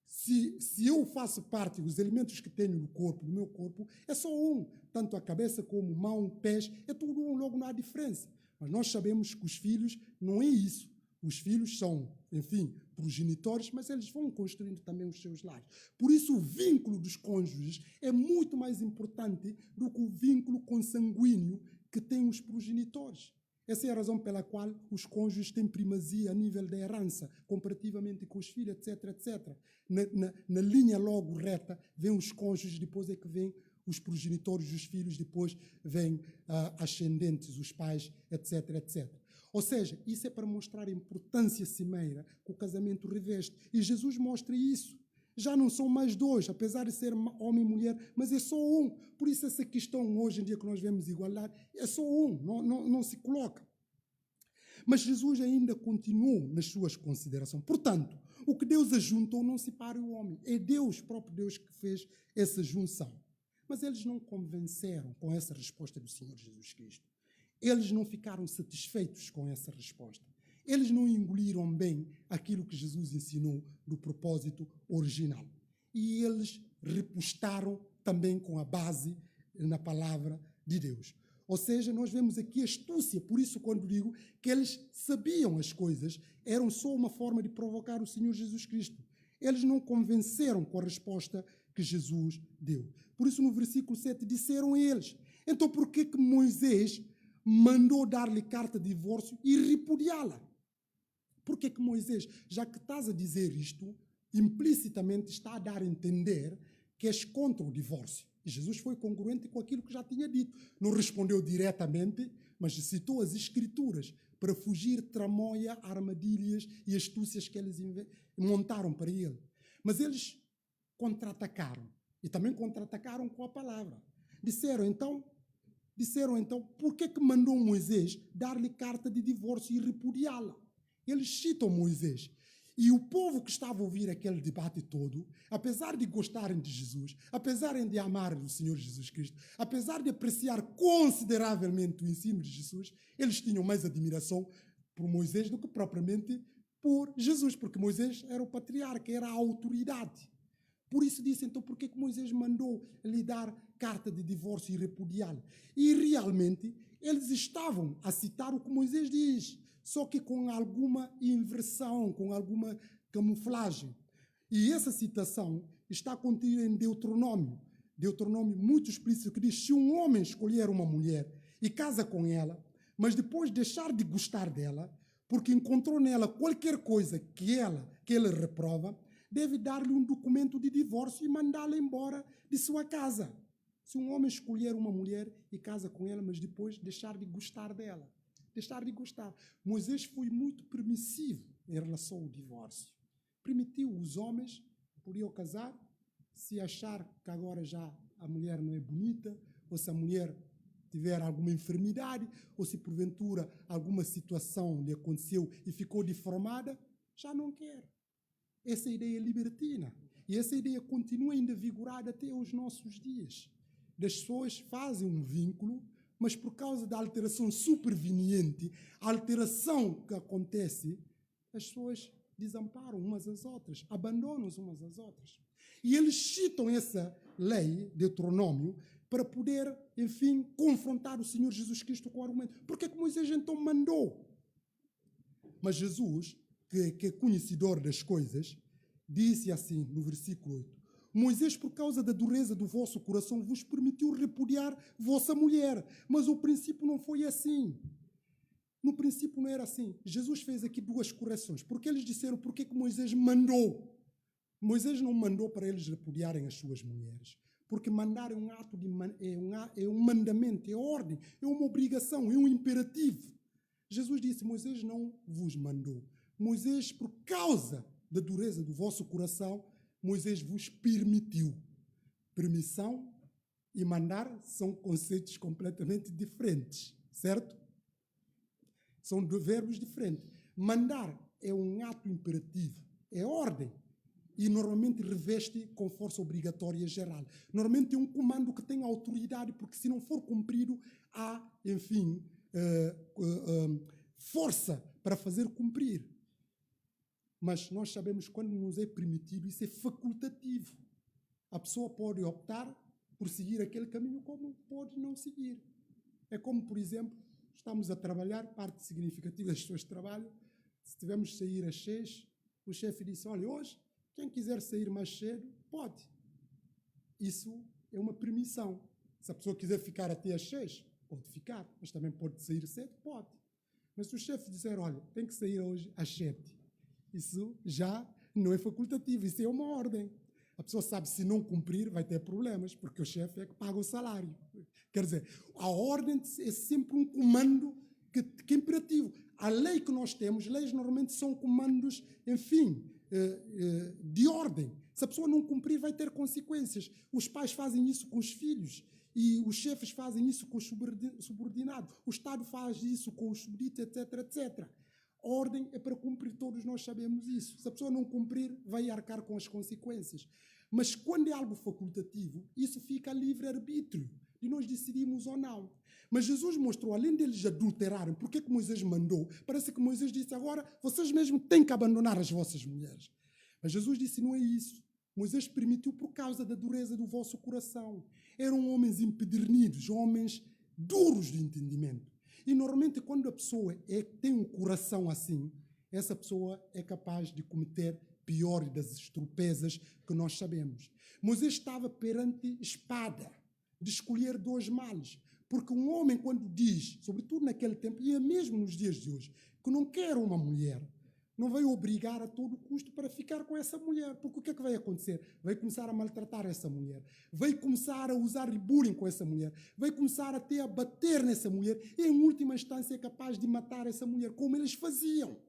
Se eu faço parte dos elementos que tenho no corpo, no meu corpo, é só um. Tanto a cabeça como mão, pés, é tudo um, logo não há diferença. Mas nós sabemos que os filhos não é isso. Os filhos são, enfim, progenitores, mas eles vão construindo também os seus lares. Por isso, o vínculo dos cônjuges é muito mais importante do que o vínculo consanguíneo que têm os progenitores. Essa é a razão pela qual os cônjuges têm primazia a nível da herança, comparativamente com os filhos, etc, etc. Na linha logo reta, vêm os cônjuges, depois é que vêm os progenitores dos filhos, depois vêm ascendentes, os pais, etc, etc. Ou seja, isso é para mostrar a importância cimeira que o casamento reveste. E Jesus mostra isso. Já não são mais dois, apesar de ser homem e mulher, mas é só um. Por isso essa questão hoje em dia que nós vemos igualdade, é só um, não se coloca. Mas Jesus ainda continuou nas suas considerações. Portanto, o que Deus ajuntou não separa o homem. É Deus, próprio Deus, que fez essa junção. Mas eles não convenceram com essa resposta do Senhor Jesus Cristo. Eles não ficaram satisfeitos com essa resposta. Eles não engoliram bem aquilo que Jesus ensinou do propósito original. E eles repostaram também com a base na palavra de Deus. Ou seja, nós vemos aqui astúcia. Por isso, quando digo que eles sabiam as coisas, eram só uma forma de provocar o Senhor Jesus Cristo. Eles não convenceram com a resposta que Jesus deu. Por isso, no versículo 7, disseram eles: então por que Moisés mandou dar-lhe carta de divórcio e repudiá-la? Por que Moisés, já que estás a dizer isto, implicitamente está a dar a entender que és contra o divórcio? E Jesus foi congruente com aquilo que já tinha dito. Não respondeu diretamente, mas citou as Escrituras para fugir tramóia, armadilhas e astúcias que eles montaram para ele. Mas eles contra-atacaram. E também contra-atacaram com a palavra. Disseram então, por que mandou Moisés dar-lhe carta de divórcio e repudiá-la? Eles citam Moisés. E o povo que estava a ouvir aquele debate todo, apesar de gostarem de Jesus, apesar de amarem o Senhor Jesus Cristo, apesar de apreciar consideravelmente o ensino de Jesus, eles tinham mais admiração por Moisés do que propriamente por Jesus, porque Moisés era o patriarca, era a autoridade. Por isso disse, então, por que Moisés mandou lhe dar carta de divórcio e repudiá-la? E realmente, eles estavam a citar o que Moisés diz, só que com alguma inversão, com alguma camuflagem. E essa citação está contida em Deuteronômio. Deuteronômio muito explícito, que diz: se um homem escolher uma mulher e casa com ela, mas depois deixar de gostar dela, porque encontrou nela qualquer coisa que ele reprova, deve dar-lhe um documento de divórcio e mandá-la embora de sua casa. Se um homem escolher uma mulher e casa com ela, mas depois deixar de gostar dela. Deixar de gostar. Moisés foi muito permissivo em relação ao divórcio. Permitiu os homens, podiam casar, se achar que agora já a mulher não é bonita, ou se a mulher tiver alguma enfermidade, ou se porventura alguma situação lhe aconteceu e ficou deformada, já não quer. Essa ideia é libertina. E essa ideia continua ainda vigorada até os nossos dias. As pessoas fazem um vínculo, mas por causa da alteração superveniente, a alteração que acontece, as pessoas desamparam umas às outras, abandonam umas às outras. E eles citam essa lei, Deuteronômio, para poder, enfim, confrontar o Senhor Jesus Cristo com o argumento. Por que Moisés então mandou? Mas Jesus, que é conhecedor das coisas, disse assim no versículo 8: Moisés, por causa da dureza do vosso coração, vos permitiu repudiar vossa mulher. Mas o princípio não foi assim. No princípio não era assim. Jesus fez aqui duas correções. Porque eles disseram, por que Moisés mandou? Moisés não mandou para eles repudiarem as suas mulheres. Porque mandar é um ato é um mandamento, é ordem, é uma obrigação, é um imperativo. Jesus disse, Moisés não vos mandou. Moisés, por causa da dureza do vosso coração, Moisés vos permitiu. Permissão e mandar são conceitos completamente diferentes, certo? São verbos diferentes. Mandar é um ato imperativo, é ordem. E normalmente reveste com força obrigatória geral. Normalmente é um comando que tem autoridade, porque se não for cumprido, há, enfim, força para fazer cumprir. Mas nós sabemos que quando nos é permitido, isso é facultativo. A pessoa pode optar por seguir aquele caminho, como pode não seguir. É como, por exemplo, estamos a trabalhar, parte significativa das pessoas trabalham, se tivermos de sair às 6, o chefe disse, olha, hoje, quem quiser sair mais cedo, pode. Isso é uma permissão. Se a pessoa quiser ficar até às 6, pode ficar, mas também pode sair cedo, pode. Mas se o chefe disser, olha, tem que sair hoje às 7, isso já não é facultativo, isso é uma ordem. A pessoa sabe, se não cumprir, vai ter problemas, porque o chefe é que paga o salário. Quer dizer, a ordem é sempre um comando que é imperativo. A lei que nós temos, leis normalmente são comandos, enfim, de ordem. Se a pessoa não cumprir, vai ter consequências. Os pais fazem isso com os filhos. E os chefes fazem isso com os subordinados. O Estado faz isso com os súditos, etc, etc. A ordem é para cumprir, todos nós sabemos isso. Se a pessoa não cumprir, vai arcar com as consequências. Mas quando é algo facultativo, isso fica a livre-arbítrio, de nós decidimos ou não. Mas Jesus mostrou, além deles adulterarem, porque que Moisés mandou? Parece que Moisés disse, agora vocês mesmos têm que abandonar as vossas mulheres. Mas Jesus disse, não é isso. Moisés permitiu por causa da dureza do vosso coração. Eram homens empedernidos, homens duros de entendimento. E normalmente quando a pessoa tem um coração assim, essa pessoa é capaz de cometer pior das estropezas que nós sabemos. Moisés estava perante espada, de escolher dois males. Porque um homem quando diz, sobretudo naquele tempo, e é mesmo nos dias de hoje, que não quer uma mulher, não vai obrigar a todo custo para ficar com essa mulher. Porque o que é que vai acontecer? Vai começar a maltratar essa mulher. Vai começar a usar bullying com essa mulher. Vai começar até a bater nessa mulher. E, em última instância, é capaz de matar essa mulher, como eles faziam.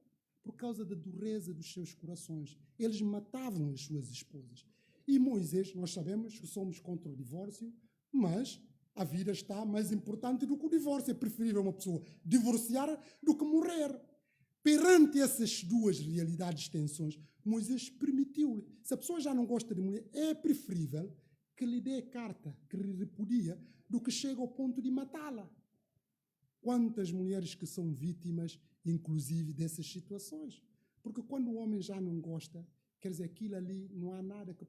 Por causa da dureza dos seus corações. Eles matavam as suas esposas. E Moisés, nós sabemos que somos contra o divórcio, mas a vida está mais importante do que o divórcio. É preferível uma pessoa divorciar do que morrer. Perante essas duas realidades, tensões, Moisés permitiu-lhe. Se a pessoa já não gosta de mulher, é preferível que lhe dê carta, que lhe repudia, do que chegue ao ponto de matá-la. Quantas mulheres que são vítimas, inclusive, dessas situações? Porque quando o homem já não gosta, quer dizer, aquilo ali, não há nada que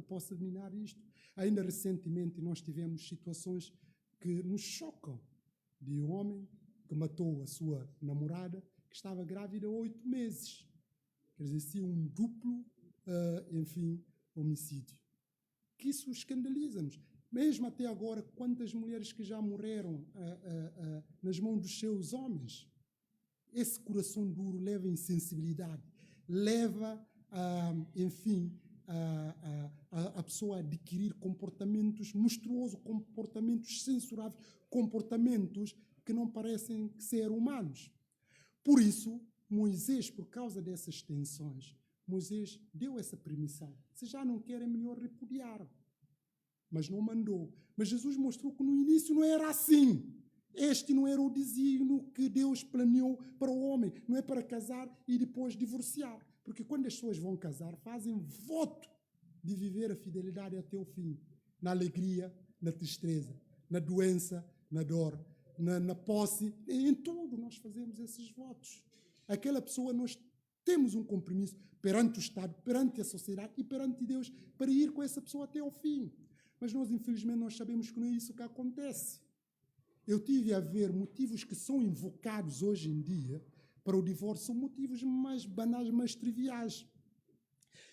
possa minar isto. Ainda recentemente nós tivemos situações que nos chocam, de um homem que matou a sua namorada, que estava grávida há 8 meses. Quer dizer, sim, um duplo, homicídio. Que isso escandaliza-nos. Mesmo até agora, quantas mulheres que já morreram nas mãos dos seus homens. Esse coração duro leva a insensibilidade, leva a pessoa a adquirir comportamentos monstruosos, comportamentos censuráveis, comportamentos que não parecem ser humanos. Por isso, Moisés, por causa dessas tensões, Moisés deu essa permissão. Se já não querem, é melhor repudiar. Mas não mandou. Mas Jesus mostrou que no início não era assim. Este não era o desígnio que Deus planeou para o homem. Não é para casar e depois divorciar. Porque quando as pessoas vão casar, fazem voto de viver a fidelidade até o fim. Na alegria, na tristeza, na doença, na dor, na posse, em tudo nós fazemos esses votos. Aquela pessoa, nós temos um compromisso perante o Estado, perante a sociedade e perante Deus para ir com essa pessoa até ao fim. Mas nós, infelizmente, nós sabemos que não é isso que acontece. Eu tive a ver motivos que são invocados hoje em dia para o divórcio, são motivos mais banais, mais triviais.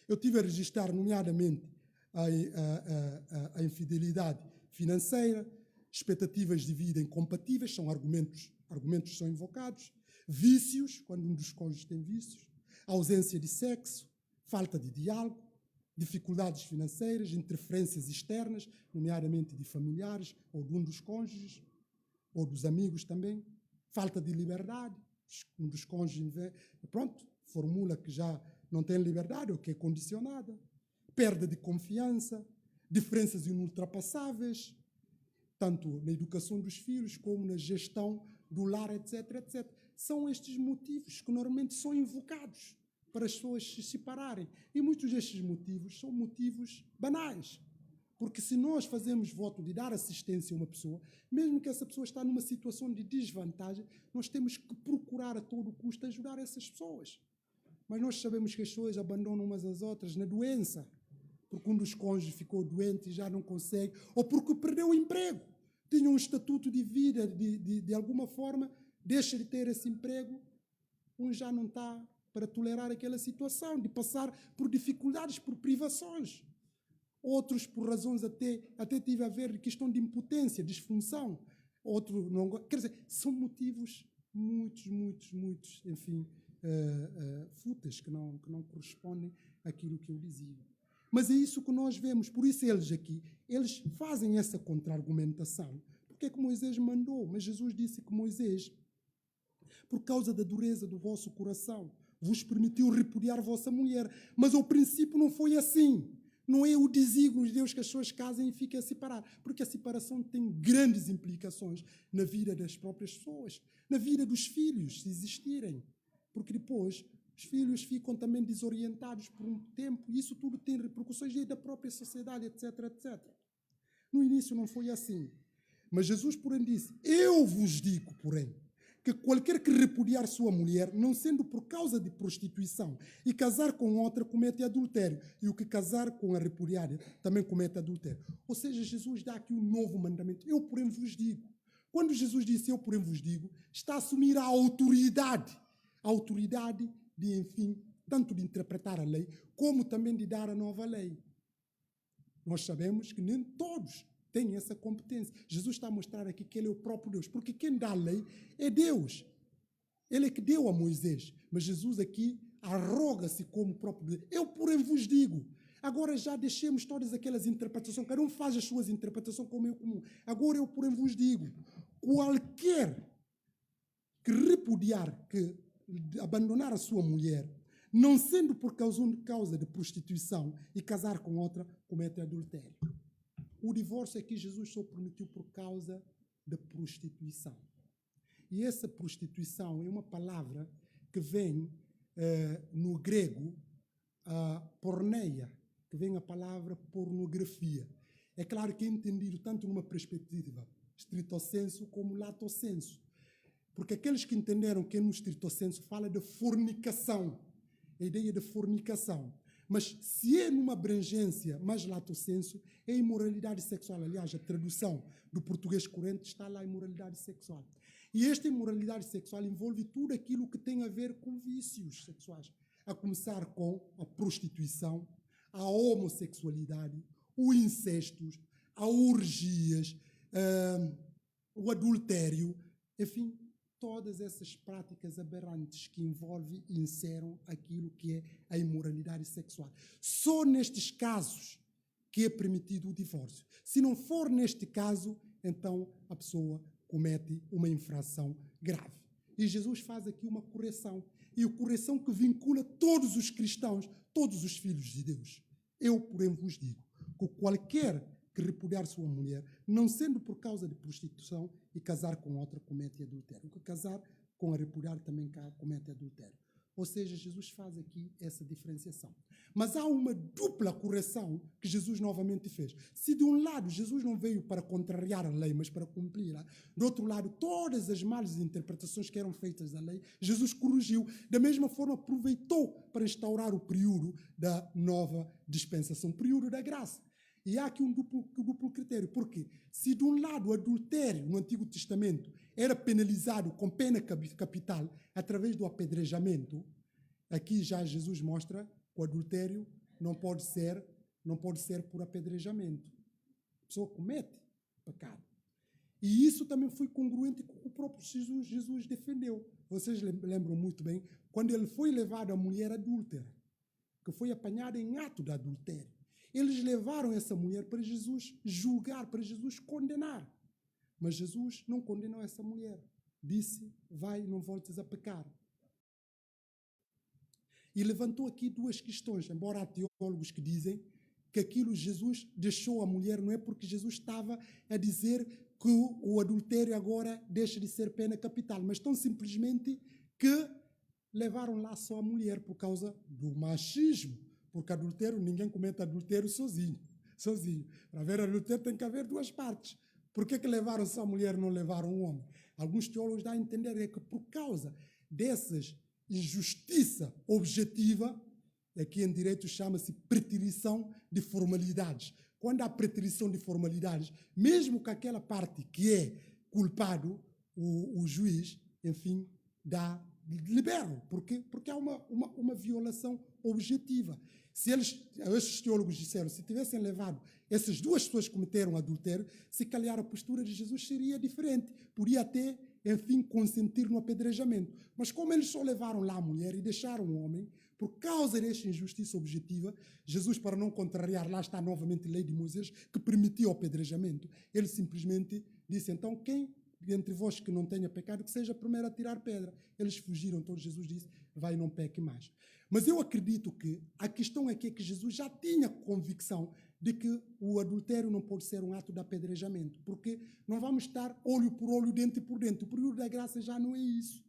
Eu tive a registrar, nomeadamente, a infidelidade financeira, expectativas de vida incompatíveis, são argumentos são invocados, vícios, quando um dos cônjuges tem vícios, ausência de sexo, falta de diálogo, dificuldades financeiras, interferências externas, nomeadamente de familiares ou de um dos cônjuges, ou dos amigos também, falta de liberdade, um dos cônjuges, formula que já não tem liberdade ou que é condicionada, perda de confiança, diferenças inultrapassáveis, tanto na educação dos filhos como na gestão do lar, etc, etc. São estes motivos que normalmente são invocados para as pessoas se separarem. E muitos destes motivos são motivos banais. Porque se nós fazemos voto de dar assistência a uma pessoa, mesmo que essa pessoa está numa situação de desvantagem, nós temos que procurar a todo custo ajudar essas pessoas. Mas nós sabemos que as pessoas abandonam umas às outras na doença, porque um dos cônjuges ficou doente e já não consegue, ou porque perdeu o emprego. Tinha um estatuto de vida, de alguma forma, deixa de ter esse emprego, um já não está para tolerar aquela situação, de passar por dificuldades, por privações. Outros, por razões até tive a ver de questão de impotência, disfunção. Outro não, quer dizer, são motivos muitos, fúteis, que não correspondem àquilo que eu dizia. Mas é isso que nós vemos. Por isso eles fazem essa contra-argumentação. Porque é que Moisés mandou? Mas Jesus disse que Moisés, por causa da dureza do vosso coração, vos permitiu repudiar a vossa mulher. Mas ao princípio não foi assim. Não é o desígnio de Deus que as pessoas casem e fiquem a separar. Porque a separação tem grandes implicações na vida das próprias pessoas, na vida dos filhos, se existirem. Porque depois os filhos ficam também desorientados por um tempo e isso tudo tem repercussões da própria sociedade, etc, etc. No início não foi assim. Mas Jesus, porém, disse: eu vos digo, porém, que qualquer que repudiar sua mulher, não sendo por causa de prostituição, e casar com outra, comete adultério. E o que casar com a repudiada também comete adultério. Ou seja, Jesus dá aqui um novo mandamento. Eu, porém, vos digo. Quando Jesus disse eu, porém, vos digo, está a assumir a autoridade. A autoridade de, enfim, tanto de interpretar a lei, como também de dar a nova lei. Nós sabemos que nem todos têm essa competência. Jesus está a mostrar aqui que ele é o próprio Deus, porque quem dá a lei é Deus. Ele é que deu a Moisés, mas Jesus aqui arroga-se como o próprio Deus. Eu, porém, vos digo. Agora já deixemos todas aquelas interpretações, cada um faz as suas interpretações como é comum. Agora eu, porém, vos digo, qualquer que repudiar, que abandonar a sua mulher, não sendo por causa de prostituição e casar com outra, comete adultério. O divórcio aqui Jesus só permitiu por causa da prostituição. E essa prostituição é uma palavra que vem no grego porneia, que vem a palavra pornografia. É claro que é entendido tanto numa perspectiva estrito sensu como lato sensu. Porque aqueles que entenderam que no estrito sensu fala de fornicação, a ideia de fornicação. Mas se é numa abrangência mais lato sensu, é imoralidade sexual. Aliás, a tradução do português corrente está lá, imoralidade sexual. E esta imoralidade sexual envolve tudo aquilo que tem a ver com vícios sexuais. A começar com a prostituição, a homossexualidade, o incesto, a orgias, o adultério, enfim, todas essas práticas aberrantes que envolvem e encerram aquilo que é a imoralidade sexual. Só nestes casos que é permitido o divórcio. Se não for neste caso, então a pessoa comete uma infração grave. E Jesus faz aqui uma correção. E a correção que vincula todos os cristãos, todos os filhos de Deus. Eu, porém, vos digo que qualquer que repudiar sua mulher, não sendo por causa de prostituição, e casar com outra comete adultério. O que casar com a repudiar também comete adultério. Ou seja, Jesus faz aqui essa diferenciação. Mas há uma dupla correção que Jesus novamente fez. Se de um lado Jesus não veio para contrariar a lei, mas para cumpri-la, do outro lado, todas as más interpretações que eram feitas da lei, Jesus corrigiu. Da mesma forma, aproveitou para instaurar o período da nova dispensação, o período da graça. E há aqui um duplo critério. Por quê? Se de um lado o adultério no Antigo Testamento era penalizado com pena capital através do apedrejamento, aqui já Jesus mostra que o adultério não pode ser por apedrejamento. A pessoa comete pecado. E isso também foi congruente com o que o próprio Jesus defendeu. Vocês lembram muito bem quando ele foi levado a mulher adúltera, que foi apanhada em ato de adultério. Eles levaram essa mulher para Jesus julgar, para Jesus condenar. Mas Jesus não condenou essa mulher. Disse, vai, não voltes a pecar. E levantou aqui duas questões, embora há teólogos que dizem que aquilo Jesus deixou a mulher, não é porque Jesus estava a dizer que o adultério agora deixa de ser pena capital, mas tão simplesmente que levaram lá só a mulher por causa do machismo. Porque adultério, ninguém comete adultério sozinho. Para haver adultério tem que haver duas partes. Por que levaram só a mulher e não levaram o homem? Alguns teólogos dão a entender que por causa dessas injustiça objetiva, aqui em direito chama-se preterição de formalidades. Quando há preterição de formalidades, mesmo que aquela parte que é culpado, o juiz, enfim, libera. Por quê? Porque há uma violação objetiva. Se esses teólogos disseram, se tivessem levado essas duas pessoas que cometeram adultério, se calhar a postura de Jesus seria diferente. Podia até, enfim, consentir no apedrejamento. Mas como eles só levaram lá a mulher e deixaram o homem, por causa desta injustiça objetiva, Jesus, para não contrariar, lá está novamente a lei de Moisés, que permitia o apedrejamento, ele simplesmente disse, então, quem entre vós que não tenha pecado, que seja primeiro a tirar pedra. Eles fugiram, então Jesus disse, vai e não peque mais. Mas eu acredito que a questão aqui é que Jesus já tinha convicção de que o adultério não pode ser um ato de apedrejamento, porque não vamos estar olho por olho, dente por dente. O período da graça já não é isso.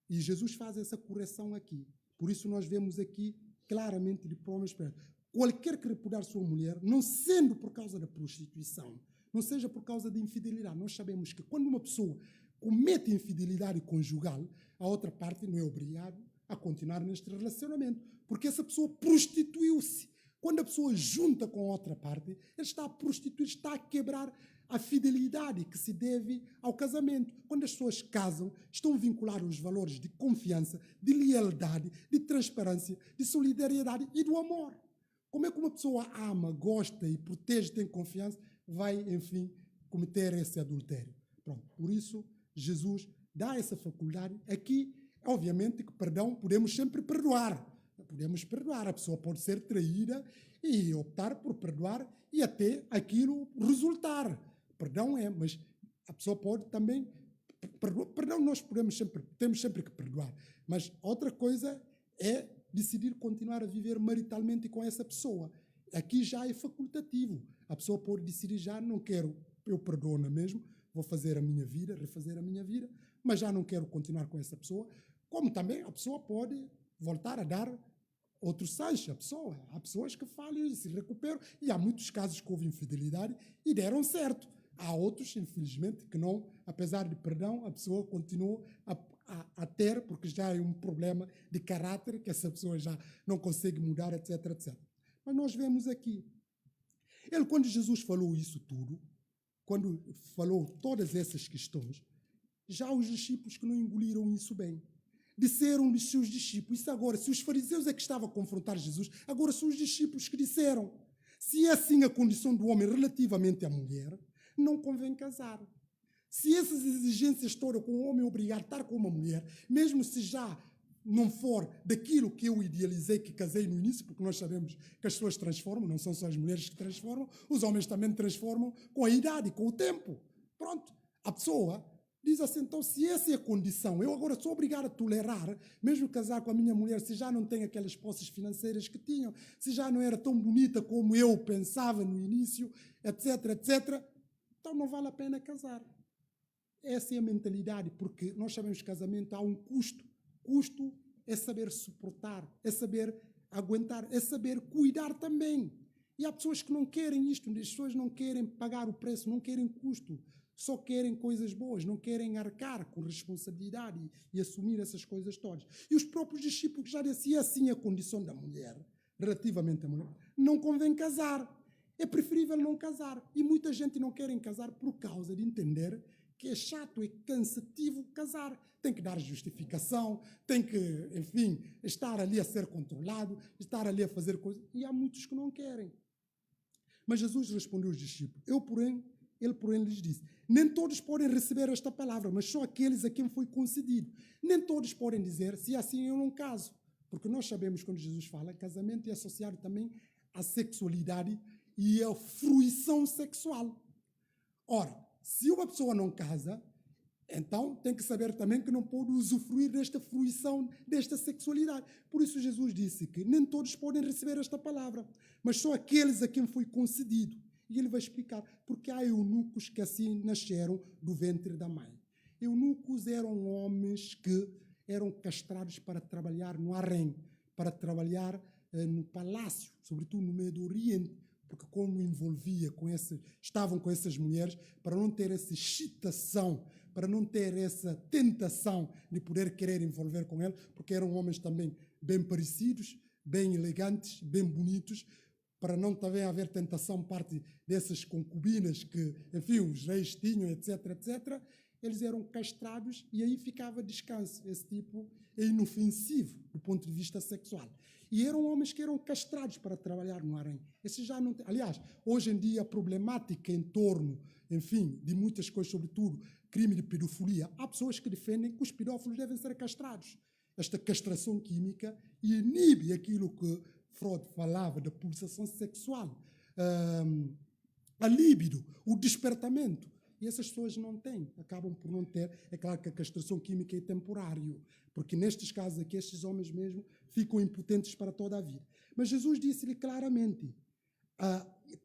E Jesus faz essa correção aqui. Por isso nós vemos aqui claramente de promessas para qualquer que repudiar sua mulher, não sendo por causa da prostituição, não seja por causa de infidelidade. Nós sabemos que quando uma pessoa comete infidelidade conjugal, a outra parte não é obrigada a continuar neste relacionamento, porque essa pessoa prostituiu-se. Quando a pessoa junta com a outra parte, ele está a prostituir, está a quebrar a fidelidade que se deve ao casamento. Quando as pessoas casam, estão vinculadas aos valores de confiança, de lealdade, de transparência, de solidariedade e do amor. Como é que uma pessoa ama, gosta e protege, tem confiança, vai, enfim, cometer esse adultério? Pronto, por isso, Jesus dá essa faculdade. Aqui, obviamente, que perdão podemos sempre perdoar. Podemos perdoar. A pessoa pode ser traída e optar por perdoar e até aquilo resultar. Perdão é, mas a pessoa pode também... Perdão nós temos sempre que perdoar. Mas outra coisa é decidir continuar a viver maritalmente com essa pessoa. Aqui já é facultativo. A pessoa pode decidir já, não quero, eu perdoo na mesmo, vou fazer a minha vida, refazer a minha vida, mas já não quero continuar com essa pessoa. Como também a pessoa pode voltar a dar outro sanche à pessoa. Há pessoas que falham e se recuperam, e há muitos casos que houve infidelidade e deram certo. Há outros, infelizmente, que não, apesar de perdão, a pessoa continua a ter, porque já é um problema de caráter, que essa pessoa já não consegue mudar, etc, etc. Mas nós vemos aqui, quando Jesus falou isso tudo, quando falou todas essas questões, já os discípulos que não engoliram isso bem, disseram os seus discípulos, isso agora, se os fariseus é que estavam a confrontar Jesus, agora são os discípulos que disseram, se é assim a condição do homem relativamente à mulher, não convém casar. Se essas exigências todas com o homem obrigado a estar com uma mulher, mesmo se já não for daquilo que eu idealizei, que casei no início, porque nós sabemos que as pessoas transformam, não são só as mulheres que transformam, os homens também transformam com a idade, com o tempo. Pronto, a pessoa diz assim, então se essa é a condição, eu agora sou obrigado a tolerar, mesmo casar com a minha mulher, se já não tem aquelas posses financeiras que tinham, se já não era tão bonita como eu pensava no início, etc, etc, então não vale a pena casar. Essa é a mentalidade, porque nós sabemos que casamento há um custo. Custo é saber suportar, é saber aguentar, é saber cuidar também. E há pessoas que não querem isto, as pessoas não querem pagar o preço, não querem custo, só querem coisas boas, não querem arcar com responsabilidade e assumir essas coisas todas. E os próprios discípulos já diziam assim a condição da mulher, relativamente à mulher, não convém casar, é preferível não casar. E muita gente não quer casar por causa de entender que é chato, é cansativo casar. Tem que dar justificação, tem que, enfim, estar ali a ser controlado, estar ali a fazer coisas. E há muitos que não querem. Mas Jesus respondeu aos discípulos. Ele, porém, lhes disse, nem todos podem receber esta palavra, mas só aqueles a quem foi concedido. Nem todos podem dizer, se assim eu não caso. Porque nós sabemos, quando Jesus fala, casamento é associado também à sexualidade e à fruição sexual. Ora, se uma pessoa não casa, então tem que saber também que não pode usufruir desta fruição, desta sexualidade. Por isso Jesus disse que nem todos podem receber esta palavra, mas só aqueles a quem foi concedido. E ele vai explicar, porque há eunucos que assim nasceram do ventre da mãe. Eunucos eram homens que eram castrados para trabalhar no harém, para trabalhar no palácio, sobretudo no meio do Oriente, porque como envolvia estavam com essas mulheres, para não ter essa excitação, para não ter essa tentação de poder querer envolver com elas, porque eram homens também bem parecidos, bem elegantes, bem bonitos, para não também haver tentação parte dessas concubinas que, enfim, os reis tinham, etc, etc, eles eram castrados e aí ficava descanso. Esse tipo é inofensivo do ponto de vista sexual. E eram homens que eram castrados para trabalhar no harém. Esse já não tem. Aliás, hoje em dia a problemática em torno, enfim, de muitas coisas, sobretudo crime de pedofilia, há pessoas que defendem que os pedófilos devem ser castrados. Esta castração química inibe aquilo que Freud falava da pulsação sexual, a líbido, o despertamento. E essas pessoas não têm, acabam por não ter. É claro que a castração química é temporário, porque nestes casos aqui, estes homens mesmo ficam impotentes para toda a vida. Mas Jesus disse-lhe claramente,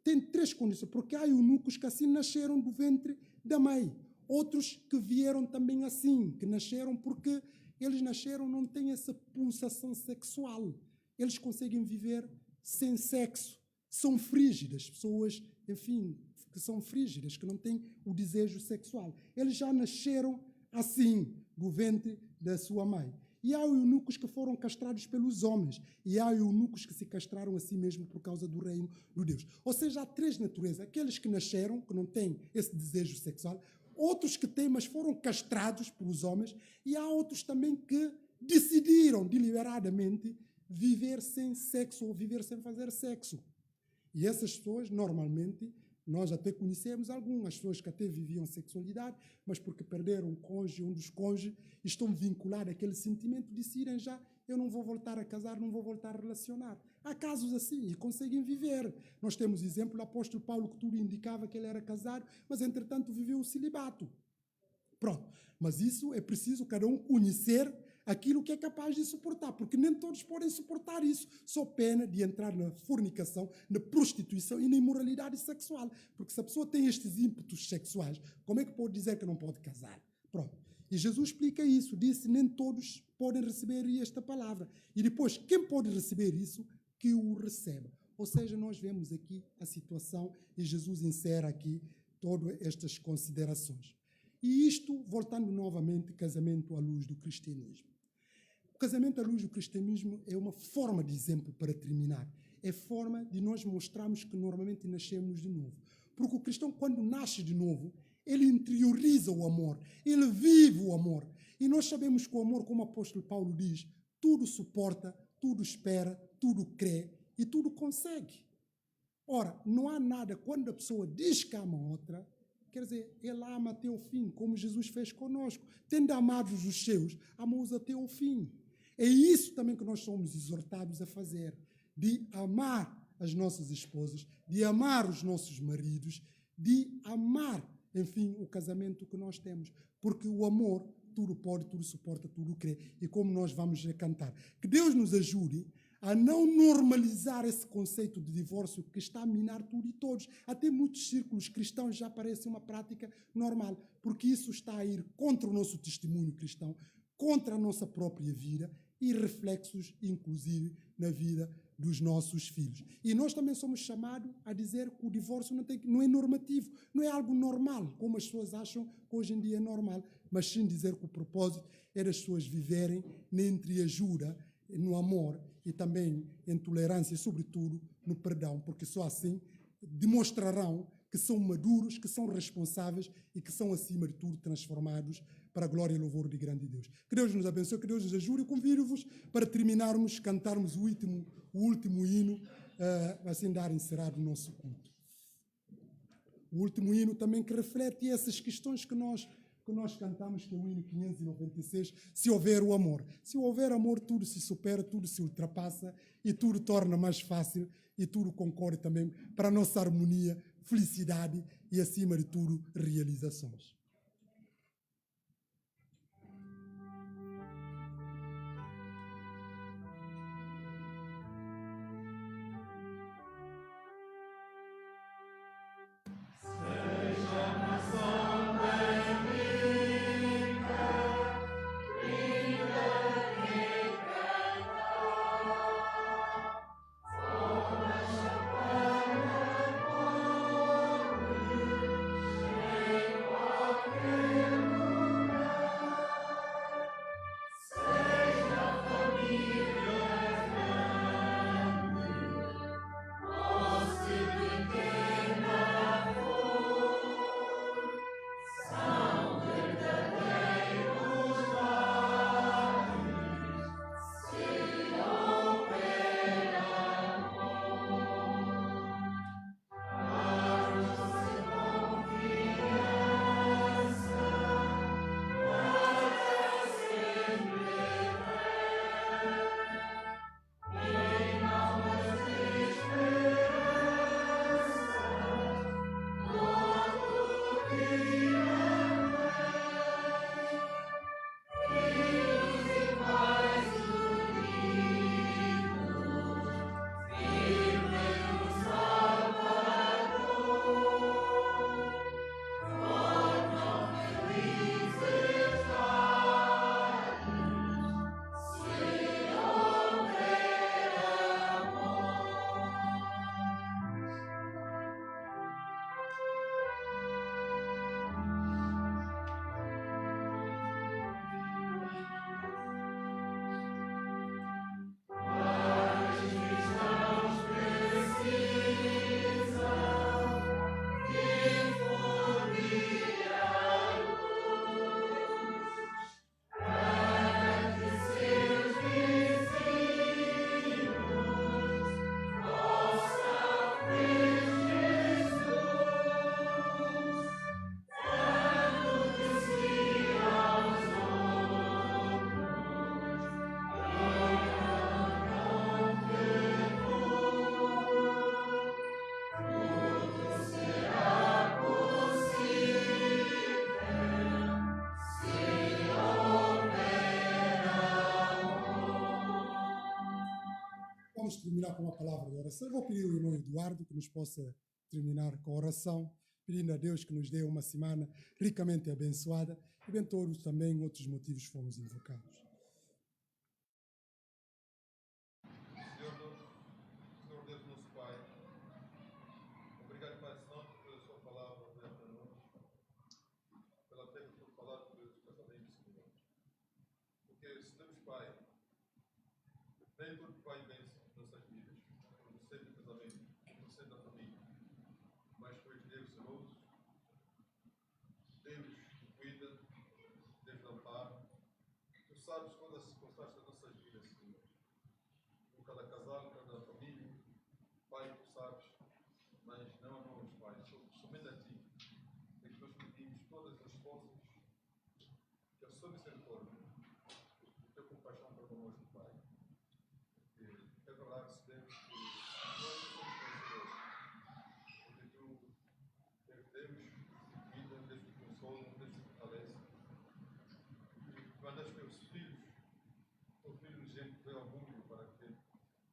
tem 3 condições, porque há eunucos que assim nasceram do ventre da mãe, outros que vieram também assim, que nasceram porque eles nasceram, não têm essa pulsação sexual, eles conseguem viver sem sexo, são frígidas, pessoas, enfim, que são frígidas, que não têm o desejo sexual. Eles já nasceram assim, do ventre da sua mãe. E há eunucos que foram castrados pelos homens, e há eunucos que se castraram a si mesmo por causa do reino de Deus. Ou seja, há 3 naturezas, aqueles que nasceram, que não têm esse desejo sexual, outros que têm, mas foram castrados pelos homens, e há outros também que decidiram deliberadamente viver sem sexo ou viver sem fazer sexo. E essas pessoas, normalmente, nós até conhecemos algumas pessoas que até viviam sexualidade, mas porque perderam um dos cônjuges, estão vinculados àquele sentimento de decidem já, eu não vou voltar a casar, não vou voltar a relacionar. Há casos assim e conseguem viver. Nós temos exemplo do apóstolo Paulo, que tudo indicava que ele era casado, mas entretanto viveu o celibato. Pronto. Mas isso é preciso cada um conhecer aquilo que é capaz de suportar, porque nem todos podem suportar isso, só pena de entrar na fornicação, na prostituição e na imoralidade sexual, porque se a pessoa tem estes ímpetos sexuais, como é que pode dizer que não pode casar? Pronto. E Jesus explica isso, disse, nem todos podem receber esta palavra. E depois, quem pode receber isso, que o receba. Ou seja, nós vemos aqui a situação e Jesus insere aqui todas estas considerações. E isto, voltando novamente, casamento à luz do cristianismo. O casamento à luz do cristianismo é uma forma de exemplo para terminar. É forma de nós mostrarmos que normalmente nascemos de novo. Porque o cristão, quando nasce de novo, ele interioriza o amor, ele vive o amor. E nós sabemos que o amor, como o apóstolo Paulo diz, tudo suporta, tudo espera, tudo crê e tudo consegue. Ora, não há nada, quando a pessoa diz que ama outra, quer dizer, ele ama até o fim, como Jesus fez conosco. Tendo amados os seus, amou-os até o fim. É isso também que nós somos exortados a fazer, de amar as nossas esposas, de amar os nossos maridos, de amar, enfim, o casamento que nós temos. Porque o amor tudo pode, tudo suporta, tudo crê. E como nós vamos cantar. Que Deus nos ajude a não normalizar esse conceito de divórcio que está a minar tudo e todos. Até muitos círculos cristãos já parece uma prática normal, porque isso está a ir contra o nosso testemunho cristão, contra a nossa própria vida e reflexos, inclusive, na vida dos nossos filhos. E nós também somos chamados a dizer que o divórcio não é normativo, não é algo normal, como as pessoas acham que hoje em dia é normal, mas sim dizer que o propósito é das pessoas viverem na entreajuda, no amor e também em tolerância e, sobretudo, no perdão, porque só assim demonstrarão que são maduros, que são responsáveis e que são, acima de tudo, transformados para a glória e louvor de grande Deus. Que Deus nos abençoe, que Deus nos ajude. Eu convido-vos para terminarmos, cantarmos o último hino, assim dar encerrado o nosso culto. O último hino também que reflete essas questões que nós cantamos, que é o hino 596, se houver o amor. Se houver amor, tudo se supera, tudo se ultrapassa e tudo torna mais fácil e tudo concorre também para a nossa harmonia, felicidade e, acima de tudo, realizações. vamos terminar com uma palavra de oração. Eu vou pedir ao irmão Eduardo que nos possa terminar com a oração, pedindo a Deus que nos dê uma semana ricamente abençoada e bem todos também outros motivos fomos invocados. Senhor Deus, nosso Pai, obrigado, Pai Santo, pela Sua palavra para nós, pela fé que foi falada pelos casamentos, Senhor. Porque, Senhor Pai, nem tudo que vai bem em nossas vidas, no seio do casamento, no seio da família, mas Tu és Deus zeloso, Deus que cuida, Deus da amparo. Tu sabes todas as circunstâncias das nossas vidas, Senhor. Por cada casal, cada família, Pai, Tu sabes, mas não a nós, Pai, somente a Ti. É que nós pedimos todas as forças, que a Sua misericórdia, a Tua compaixão para conosco, Pai. É verdade, sabemos que nós não somos vencedores, porque Tu és Deus que cuida, Deus que consola, Deus que fortalece. E mandaste teus filhos, o Filho unigênito veio ao mundo para que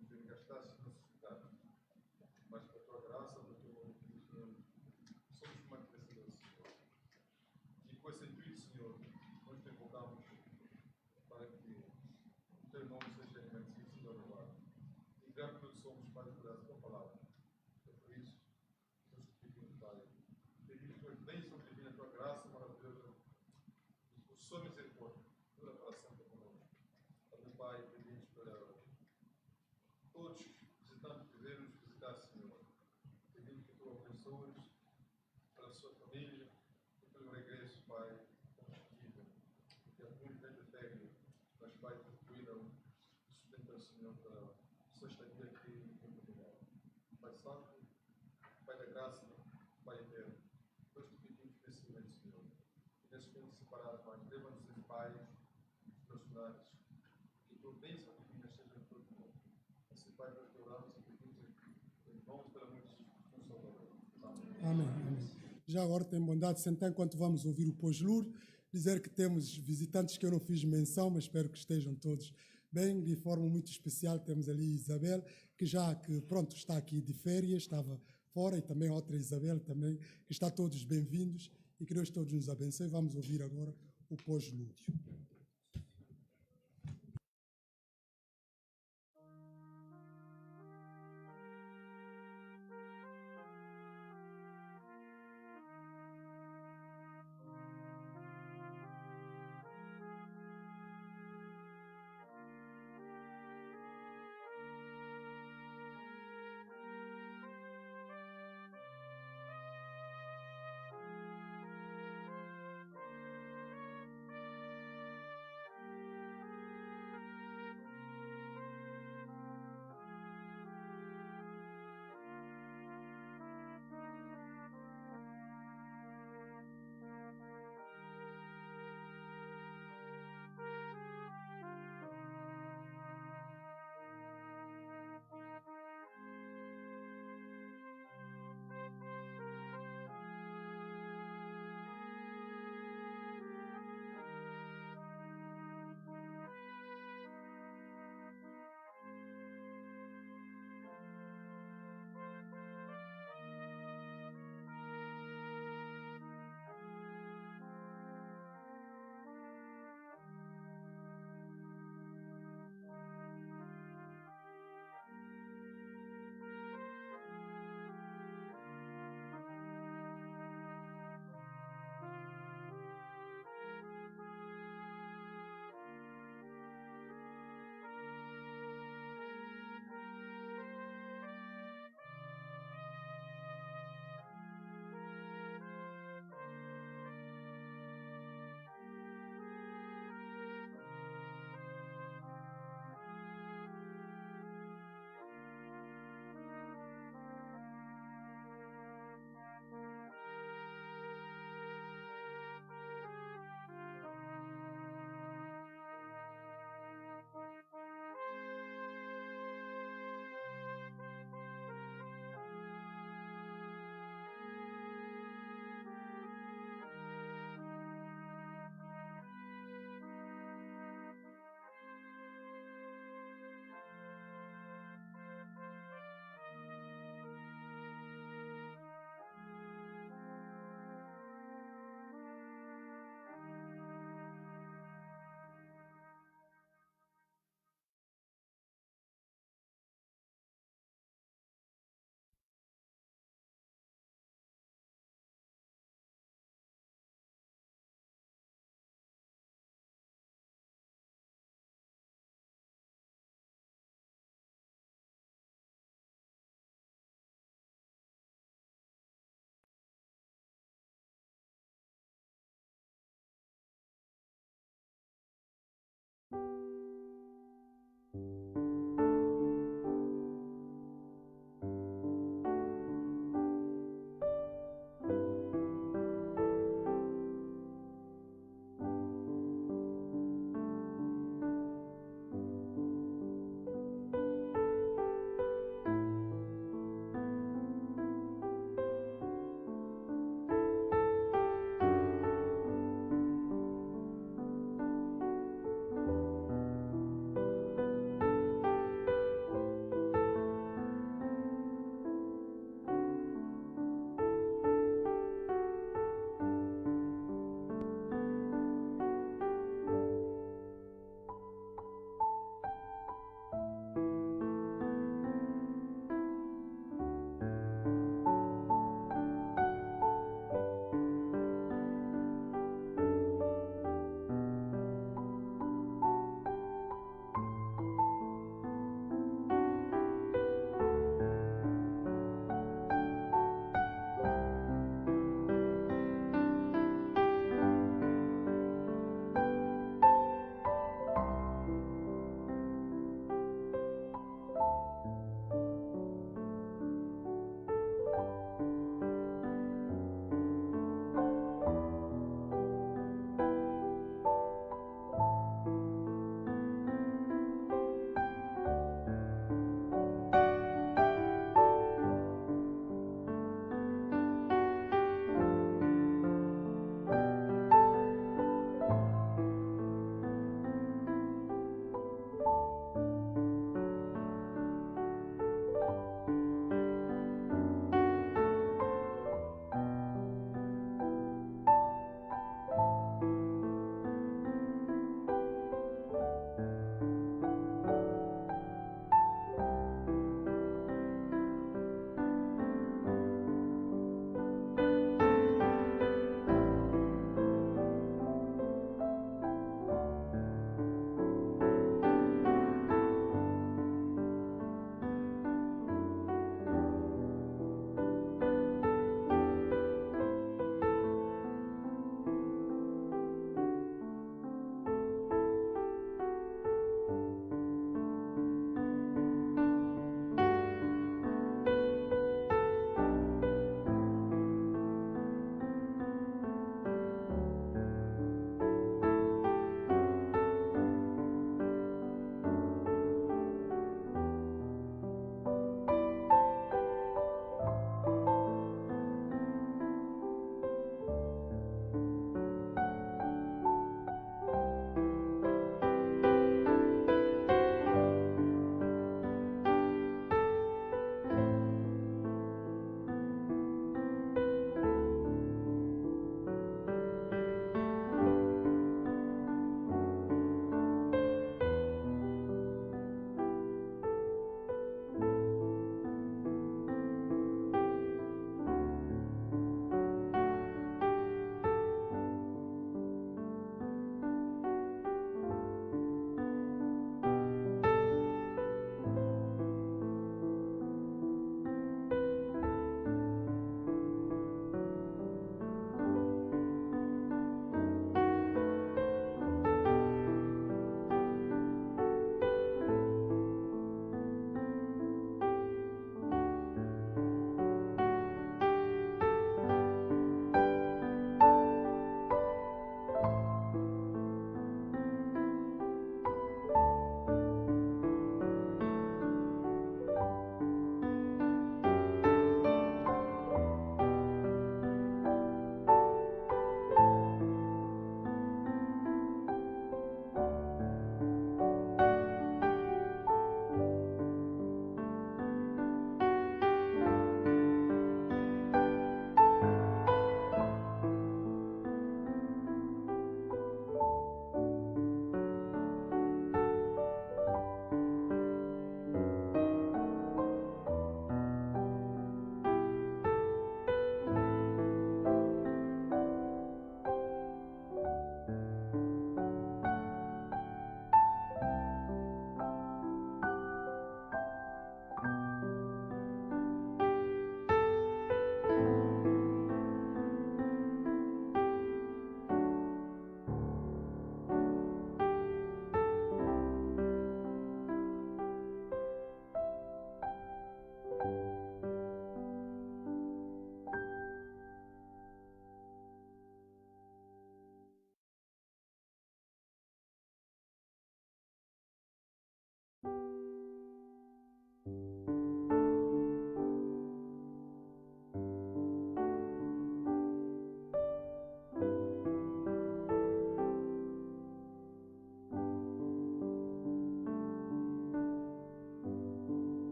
nos engastasse nossos pecados. Mas por Tua graça, por Teu amor, Senhor, somos mais merecedores, Senhor. E com esse intuito, Senhor, nós Te invocamos para que o Teu nome seja engrandecido e seja louvado. E grato pelo que somos, Pai, por essa Tua palavra. É por isso que nós te pedimos, Pai. Pedimos Tuas bênçãos divinas, Tua graça maravilhosa, por Sua misericórdia, toda para sempre conosco. Também, Pai, pedimos para todos visitantes que vêm nos visitar, Senhor. Pedimos que Tu abençoes pela sua família e pelo regresso, Pai, combustível. Que alguns vêm de férias, mas, Pai, Tu cuidam e sustentam, Senhor, para a sua estadia aqui em Portugal. Pai Santo, Pai da graça, Pai eterno, nós Te pedimos nesse momento, Senhor, e nesse tempo separado, Pai, leva-nos em paz, os nossos lares, que Tua bênção divina seja em todo mundo. Assim, Pai, nós Te oramos e pedimos em mãos pela mão de Jesus, nosso Salvador. Amém. Amém, amém. Já agora tem bondade de sentar enquanto vamos ouvir o pós-lur, dizer que temos visitantes que eu não fiz menção, mas espero que estejam todos bem, de forma muito especial. Temos ali Isabel, que pronto, está aqui de férias, estava fora, e também outra Isabel também, que está todos bem-vindos e que Deus todos nos abençoe. Vamos ouvir agora o pós-lúdio.